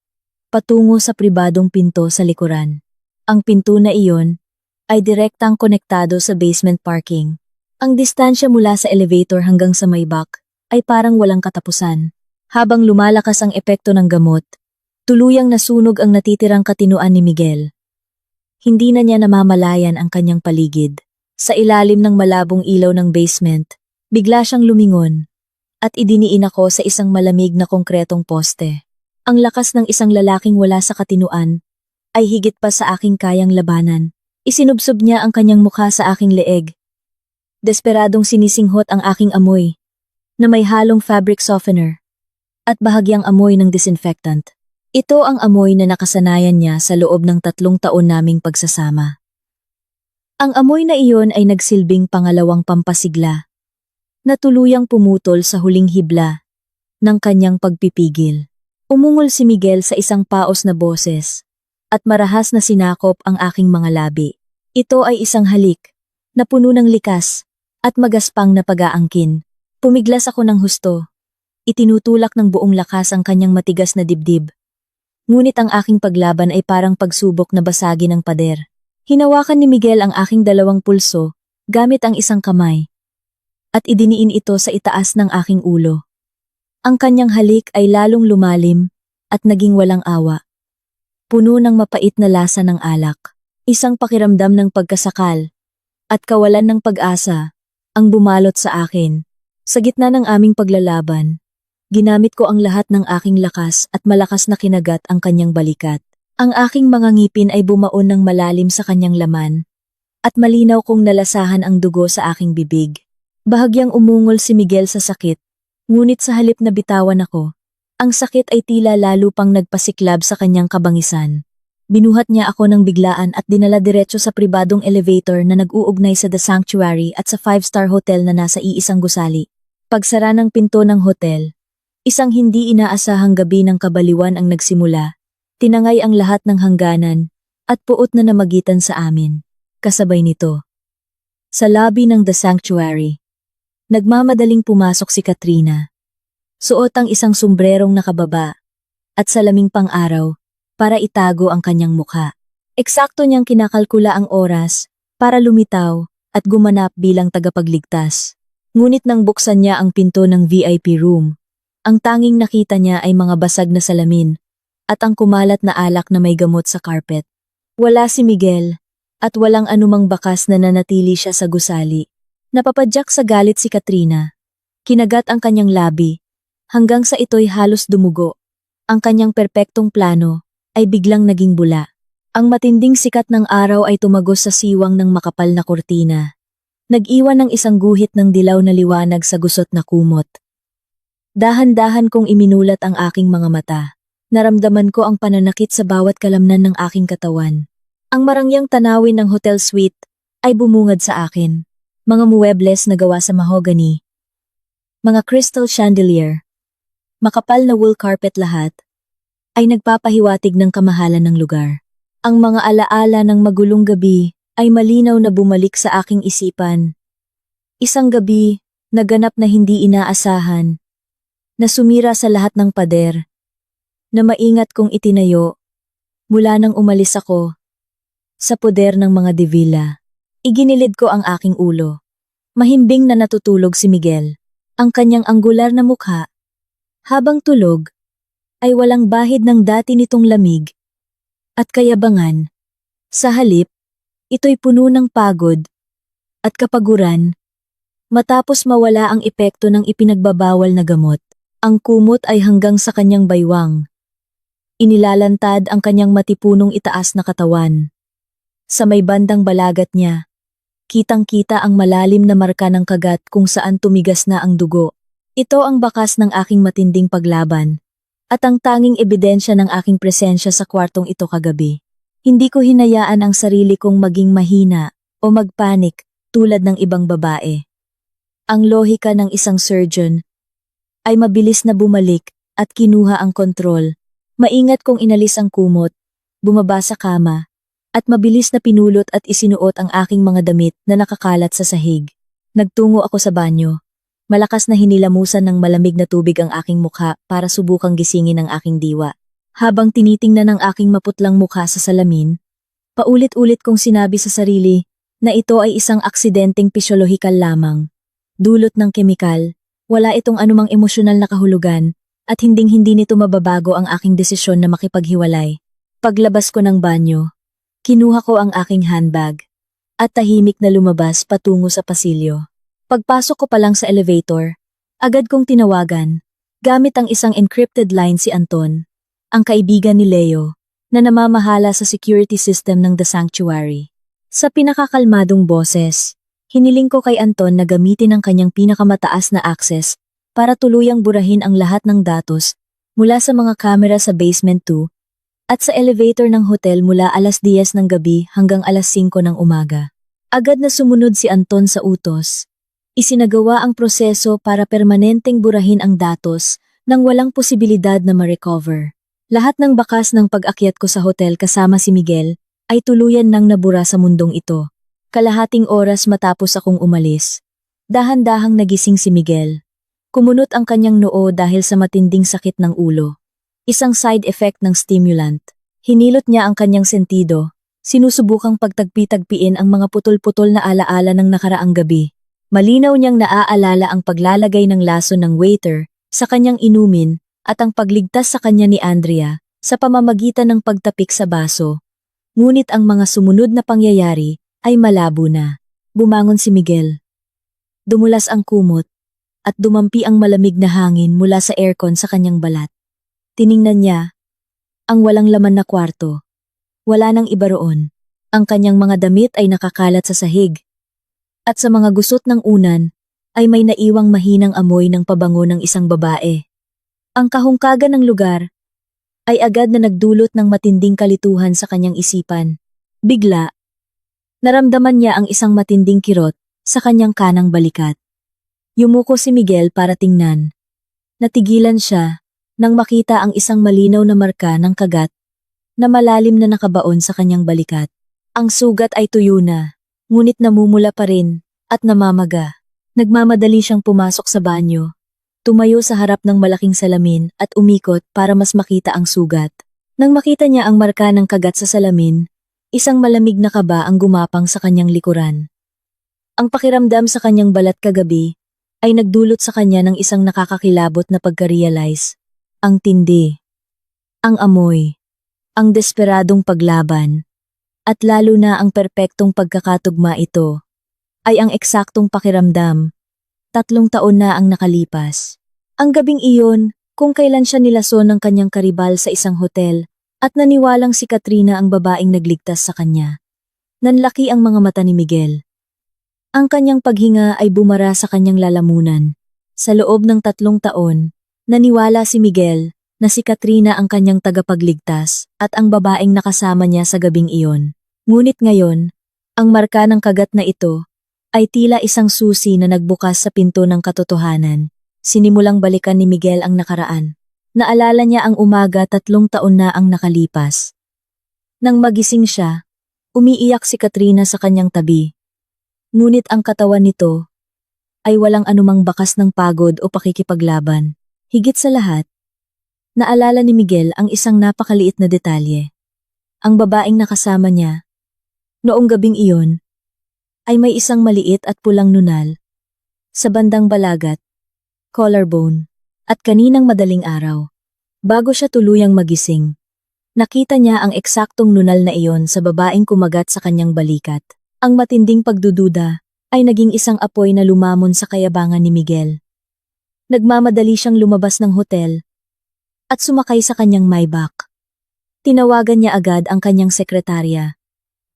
patungo sa pribadong pinto sa likuran. Ang pinto na iyon ay direktang konektado sa basement parking. Ang distansya mula sa elevator hanggang sa may back ay parang walang katapusan. Habang lumalakas ang epekto ng gamot, tuluyang nasunog ang natitirang katinuan ni Miguel. Hindi na niya namamalayan ang kanyang paligid. Sa ilalim ng malabong ilaw ng basement, bigla siyang lumingon at idiniin ako sa isang malamig na konkretong poste. Ang lakas ng isang lalaking wala sa katinuan ay higit pa sa aking kayang labanan. Isinubsob niya ang kanyang mukha sa aking leeg. Desperadong sinisinghot ang aking amoy na may halong fabric softener at bahagyang amoy ng disinfectant. Ito ang amoy na nakasanayan niya sa loob ng 3 taon naming pagsasama. Ang amoy na iyon ay nagsilbing pangalawang pampasigla, na tuluyang pumutol sa huling hibla ng kanyang pagpipigil. Umungol si Miguel sa isang paos na boses, at marahas na sinakop ang aking mga labi. Ito ay isang halik, na puno ng likas, at magaspang na pag-aangkin. Pumiglas ako ng husto. Itinutulak ng buong lakas ang kanyang matigas na dibdib. Ngunit ang aking paglaban ay parang pagsubok na basagin ng pader. Hinawakan ni Miguel ang aking 2 pulso gamit ang isang kamay at idiniin ito sa itaas ng aking ulo. Ang kanyang halik ay lalong lumalim at naging walang awa. Puno ng mapait na lasa ng alak, isang pakiramdam ng pagkasakal at kawalan ng pag-asa ang bumalot sa akin. Sa gitna ng aming paglalaban, ginamit ko ang lahat ng aking lakas at malakas na kinagat ang kanyang balikat. Ang aking mga ngipin ay bumaon ng malalim sa kanyang laman, at malinaw kong nalasahan ang dugo sa aking bibig. Bahagyang umungol si Miguel sa sakit, ngunit sa halip na bitawan ako, ang sakit ay tila lalo pang nagpasiklab sa kanyang kabangisan. Binuhat niya ako ng biglaan at dinala diretso sa pribadong elevator na nag-uugnay sa The Sanctuary at sa 5-star hotel na nasa iisang gusali. Pagsara ng pinto ng hotel, isang hindi inaasahang gabi ng kabaliwan ang nagsimula. Tinangay ang lahat ng hangganan at puot na namagitan sa amin. Kasabay nito, sa lobby ng The Sanctuary, nagmamadaling pumasok si Katrina. Suot ang isang sombrerong nakababa at salaming pang-araw para itago ang kanyang mukha. Eksakto niyang kinakalkula ang oras para lumitaw at gumanap bilang tagapagligtas. Ngunit nang buksan niya ang pinto ng VIP room, ang tanging nakita niya ay mga basag na salamin at ang kumalat na alak na may gamot sa carpet. Wala si Miguel at walang anumang bakas na nanatili siya sa gusali. Napapadyak sa galit si Katrina. Kinagat ang kanyang labi hanggang sa ito'y halos dumugo. Ang kanyang perpektong plano ay biglang naging bula. Ang matinding sikat ng araw ay tumagos sa siwang ng makapal na kurtina. Nag-iwan ng isang guhit ng dilaw na liwanag sa gusot na kumot. Dahan-dahan kong iminulat ang aking mga mata. Naramdaman ko ang pananakit sa bawat kalamnan ng aking katawan. Ang marangyang tanawin ng hotel suite ay bumungad sa akin. Mga muebles na gawa sa mahogany. Mga crystal chandelier. Makapal na wool carpet lahat ay nagpapahiwatig ng kamahalan ng lugar. Ang mga alaala ng magulong gabi ay malinaw na bumalik sa aking isipan. Isang gabi, naganap na hindi inaasahan, na sumira sa lahat ng pader, na maingat kong itinayo, mula nang umalis ako, sa poder ng mga divila. Iginilid ko ang aking ulo. Mahimbing na natutulog si Miguel, ang kanyang anggular na mukha, habang tulog, ay walang bahid ng dati nitong lamig at kayabangan. Sa halip, ito'y puno ng pagod at kapaguran matapos mawala ang epekto ng ipinagbabawal na gamot. Ang kumot ay hanggang sa kanyang baywang. Inilalantad ang kanyang matipunong itaas na katawan. Sa may bandang balagat niya, kitang-kita ang malalim na marka ng kagat kung saan tumigas na ang dugo. Ito ang bakas ng aking matinding paglaban. At ang tanging ebidensya ng aking presensya sa kwartong ito kagabi. Hindi ko hinayaan ang sarili kong maging mahina o magpanik tulad ng ibang babae. Ang lohika ng isang surgeon ay mabilis na bumalik at kinuha ang kontrol. Maingat kong inalis ang kumot, bumaba sa kama, at mabilis na pinulot at isinuot ang aking mga damit na nakakalat sa sahig. Nagtungo ako sa banyo. Malakas na hinilamusan ng malamig na tubig ang aking mukha para subukang gisingin ang aking diwa. Habang tinitingnan ang aking maputlang mukha sa salamin, paulit-ulit kong sinabi sa sarili na ito ay isang aksidenteng pisyolohikal lamang. Dulot ng kemikal, wala itong anumang emosyonal na kahulugan at hinding-hindi nito mababago ang aking desisyon na makipaghiwalay. Paglabas ko ng banyo, kinuha ko ang aking handbag at tahimik na lumabas patungo sa pasilyo. Pagpasok ko pa lang sa elevator, agad kong tinawagan, gamit ang isang encrypted line si Anton, ang kaibigan ni Leo, na namamahala sa security system ng The Sanctuary. Sa pinakakalmadong boses, hiniling ko kay Anton na gamitin ang kanyang pinakamataas na access para tuluyang burahin ang lahat ng datos mula sa mga kamera sa basement 2 at sa elevator ng hotel mula alas 10 ng gabi hanggang alas 5 ng umaga. Agad na sumunod si Anton sa utos. Isinagawa ang proseso para permanenteng burahin ang datos nang walang posibilidad na ma-recover. Lahat ng bakas ng pag-akyat ko sa hotel kasama si Miguel ay tuluyan nang nabura sa mundong ito. Kalahating oras matapos akong umalis, dahan-dahang nagising si Miguel. Kumunot ang kanyang noo dahil sa matinding sakit ng ulo. Isang side effect ng stimulant. Hinilot niya ang kanyang sentido, sinusubukang pagtagpi-tagpiin ang mga putol-putol na alaala ng nakaraang gabi. Malinaw niyang naaalala ang paglalagay ng laso ng waiter sa kanyang inumin at ang pagligtas sa kanya ni Andrea sa pamamagitan ng pagtapik sa baso. Ngunit ang mga sumunod na pangyayari ay malabo na. Bumangon si Miguel. Dumulas ang kumot, at dumampi ang malamig na hangin mula sa aircon sa kanyang balat. Tiningnan niya ang walang laman na kwarto. Wala nang iba roon. Ang kanyang mga damit ay nakakalat sa sahig. At sa mga gusot ng unan, ay may naiwang mahinang amoy ng pabango ng isang babae. Ang kahungkagan ng lugar ay agad na nagdulot ng matinding kalituhan sa kanyang isipan. Bigla, naramdaman niya ang isang matinding kirot sa kanyang kanang balikat. Yumuko si Miguel para tingnan. Natigilan siya nang makita ang isang malinaw na marka ng kagat na malalim na nakabaon sa kanyang balikat. Ang sugat ay tuyo na, ngunit namumula pa rin at namamaga. Nagmamadali siyang pumasok sa banyo. Tumayo sa harap ng malaking salamin at umikot para mas makita ang sugat. Nang makita niya ang marka ng kagat sa salamin, isang malamig na kaba ang gumapang sa kanyang likuran. Ang pakiramdam sa kanyang balat kagabi ay nagdulot sa kanya ng isang nakakakilabot na pagka-realize. Ang tindi, ang amoy, ang desperadong paglaban, at lalo na ang perpektong pagkakatugma ito, ay ang eksaktong pakiramdam. 3 taon na ang nakalipas. Ang gabing iyon, kung kailan siya nilason ng kanyang karibal sa isang hotel, at naniwalang si Katrina ang babaeng nagligtas sa kanya. Nanlaki ang mga mata ni Miguel. Ang kanyang paghinga ay bumara sa kanyang lalamunan. Sa loob ng 3 taon, naniwala si Miguel na si Katrina ang kanyang tagapagligtas at ang babaeng nakasama niya sa gabing iyon. Ngunit ngayon, ang marka ng kagat na ito ay tila isang susi na nagbukas sa pinto ng katotohanan. Sinimulang balikan ni Miguel ang nakaraan. Naalala niya ang umaga 3 taon na ang nakalipas. Nang magising siya, umiiyak si Katrina sa kanyang tabi. Ngunit ang katawan nito ay walang anumang bakas ng pagod o pakikipaglaban. Higit sa lahat, naalala ni Miguel ang isang napakaliit na detalye. Ang babaeng nakasama niya noong gabing iyon ay may isang maliit at pulang nunal sa bandang balagat, collarbone, at kaninang madaling araw. Bago siya tuluyang magising, nakita niya ang eksaktong nunal na iyon sa babaeng kumagat sa kanyang balikat. Ang matinding pagdududa ay naging isang apoy na lumamon sa kayabangan ni Miguel. Nagmamadali siyang lumabas ng hotel at sumakay sa kanyang Maybach. Tinawagan niya agad ang kanyang sekretarya,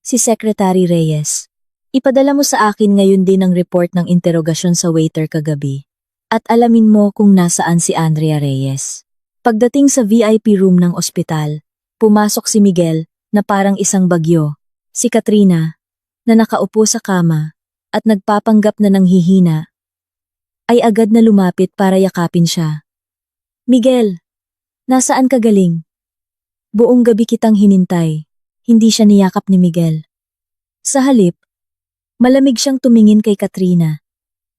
si Secretary Reyes. Ipadala mo sa akin ngayon din ang report ng interogasyon sa waiter kagabi. At alamin mo kung nasaan si Andrea Reyes. Pagdating sa VIP room ng ospital, pumasok si Miguel na parang isang bagyo. Si Katrina, na nakaupo sa kama at nagpapanggap na nanghihina, ay agad na lumapit para yakapin siya. Miguel, nasaan ka galing? Buong gabi kitang hinintay. Hindi siya niyakap ni Miguel. Sa halip, malamig siyang tumingin kay Katrina.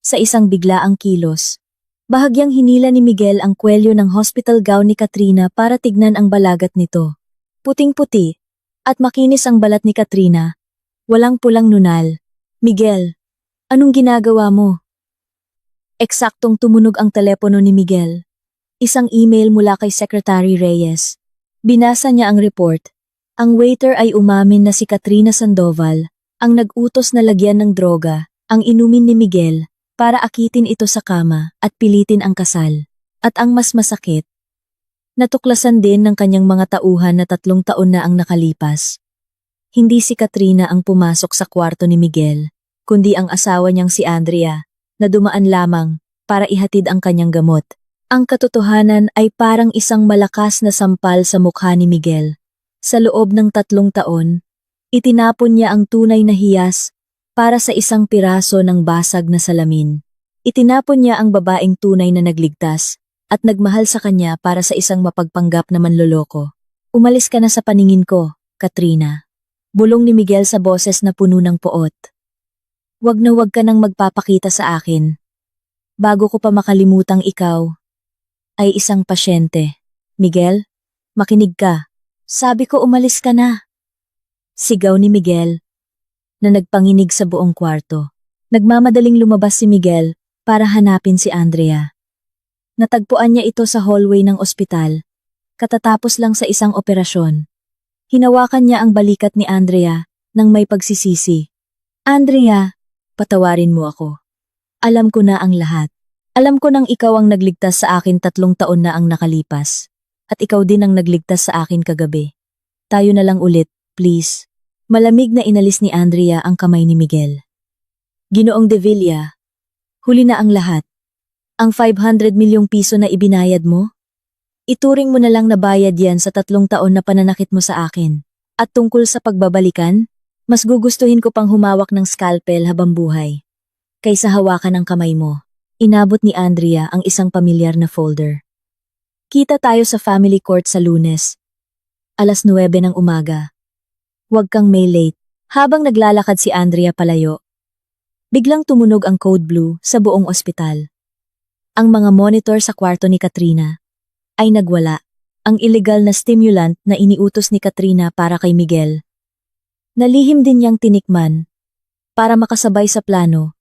Sa isang biglaang kilos, bahagyang hinila ni Miguel ang kwelyo ng hospital gown ni Katrina para tignan ang balagat nito. Puting-puti, at makinis ang balat ni Katrina. Walang pulang nunal. Miguel, anong ginagawa mo? Eksaktong tumunog ang telepono ni Miguel. Isang email mula kay Secretary Reyes. Binasa niya ang report. Ang waiter ay umamin na si Katrina Sandoval ang nag-utos na lagyan ng droga ang inumin ni Miguel para akitin ito sa kama at pilitin ang kasal. At ang mas masakit, natuklasan din ng kanyang mga tauhan na 3 taon na ang nakalipas. Hindi si Katrina ang pumasok sa kwarto ni Miguel, kundi ang asawa niyang si Andrea, na dumaan lamang para ihatid ang kanyang gamot. Ang katotohanan ay parang isang malakas na sampal sa mukha ni Miguel. Sa loob ng 3 taon, itinapon niya ang tunay na hiyas para sa isang piraso ng basag na salamin. Itinapon niya ang babaeng tunay na nagligtas at nagmahal sa kanya para sa isang mapagpanggap na manloloko. Umalis ka na sa paningin ko, Katrina. Bulong ni Miguel sa boses na puno ng poot. Wag na wag ka nang magpapakita sa akin. Bago ko pa makalimutang ikaw ay isang pasyente. Miguel, makinig ka. Sabi ko umalis ka na. Sigaw ni Miguel na nagpanginig sa buong kwarto. Nagmamadaling lumabas si Miguel para hanapin si Andrea. Natagpuan niya ito sa hallway ng ospital, katatapos lang sa isang operasyon. Hinawakan niya ang balikat ni Andrea nang may pagsisisi. Andrea, patawarin mo ako. Alam ko na ang lahat. Alam ko nang ikaw ang nagligtas sa akin 3 taon na ang nakalipas. At ikaw din ang nagligtas sa akin kagabi. Tayo na lang ulit, please. Malamig na inalis ni Andrea ang kamay ni Miguel. Ginoong De Villa, huli na ang lahat. Ang 500 milyong piso na ibinayad mo? Ituring mo na lang na bayad yan sa 3 taon na pananakit mo sa akin. At tungkol sa pagbabalikan, mas gugustuhin ko pang humawak ng scalpel habang buhay. Kaysa hawakan ang kamay mo. Inabot ni Andrea ang isang pamilyar na folder. Kita tayo sa family court sa Lunes. 9:00 ng umaga. Huwag kang may late. Habang naglalakad si Andrea palayo, biglang tumunog ang code blue sa buong ospital. Ang mga monitor sa kwarto ni Katrina ay nagwala. Ang illegal na stimulant na iniutos ni Katrina para kay Miguel. Nalihim din niyang tinikman para makasabay sa plano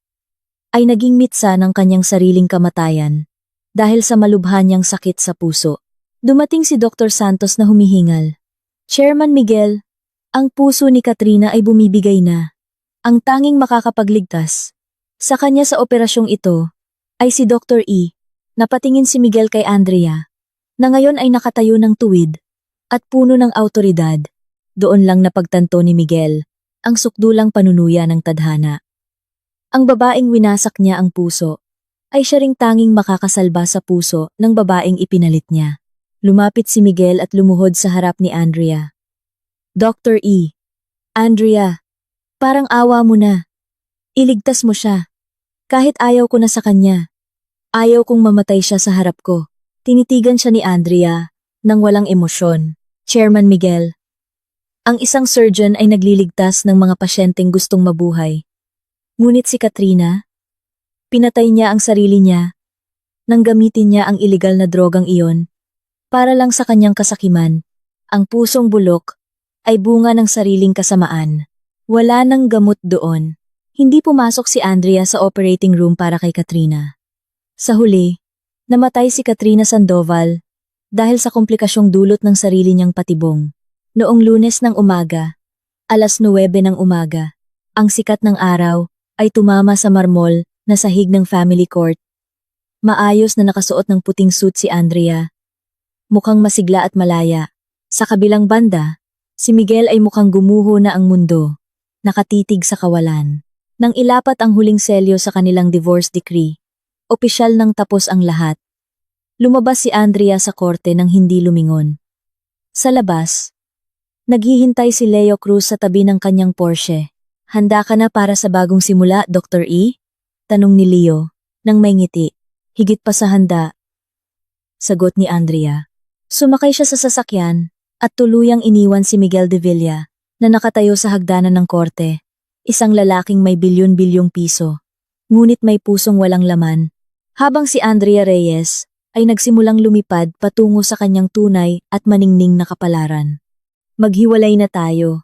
ay naging mitsa ng kanyang sariling kamatayan dahil sa malubhan niyang sakit sa puso. Dumating si Dr. Santos na humihingal. Chairman Miguel, ang puso ni Katrina ay bumibigay na. Ang tanging makakapagligtas sa kanya sa operasyong ito ay si Dr. E. Napatingin si Miguel kay Andrea, na ngayon ay nakatayo ng tuwid at puno ng awtoridad. Doon lang napagtanto ni Miguel ang sukdulang panunuya ng tadhana. Ang babaeng winasak niya ang puso ay siya ring tanging makakasalba sa puso ng babaeng ipinalit niya. Lumapit si Miguel at lumuhod sa harap ni Andrea. Dr. E. Andrea, parang awa mo na. Iligtas mo siya. Kahit ayaw ko na sa kanya. Ayaw kong mamatay siya sa harap ko. Tinitigan siya ni Andrea nang walang emosyon. Chairman Miguel, ang isang surgeon ay nagliligtas ng mga pasyenteng gustong mabuhay. Ngunit si Katrina, pinatay niya ang sarili niya nang gamitin niya ang iligal na drogang iyon para lang sa kanyang kasakiman. Ang pusong bulok ay bunga ng sariling kasamaan. Wala nang gamot doon. Hindi pumasok si Andrea sa operating room para kay Katrina. Sa huli, namatay si Katrina Sandoval dahil sa komplikasyong dulot ng sarili niyang patibong. Noong Lunes ng umaga, 9:00 ng umaga, ang sikat ng araw ay tumama sa marmol na sahig ng family court. Maayos na nakasuot ng puting suit si Andrea. Mukhang masigla at malaya. Sa kabilang banda, si Miguel ay mukhang gumuho na ang mundo, nakatitig sa kawalan. Nang ilapat ang huling selyo sa kanilang divorce decree, opisyal nang tapos ang lahat. Lumabas si Andrea sa korte nang hindi lumingon. Sa labas, naghihintay si Leo Cruz sa tabi ng kanyang Porsche. Handa ka na para sa bagong simula, Dr. E? Tanong ni Leo, nang may ngiti. Higit pa sa handa. Sagot ni Andrea. Sumakay siya sa sasakyan at tuluyang iniwan si Miguel De Villa na nakatayo sa hagdanan ng korte. Isang lalaking may bilyon-bilyong piso. Ngunit may pusong walang laman. Habang si Andrea Reyes ay nagsimulang lumipad patungo sa kanyang tunay at maningning na kapalaran. Maghiwalay na tayo.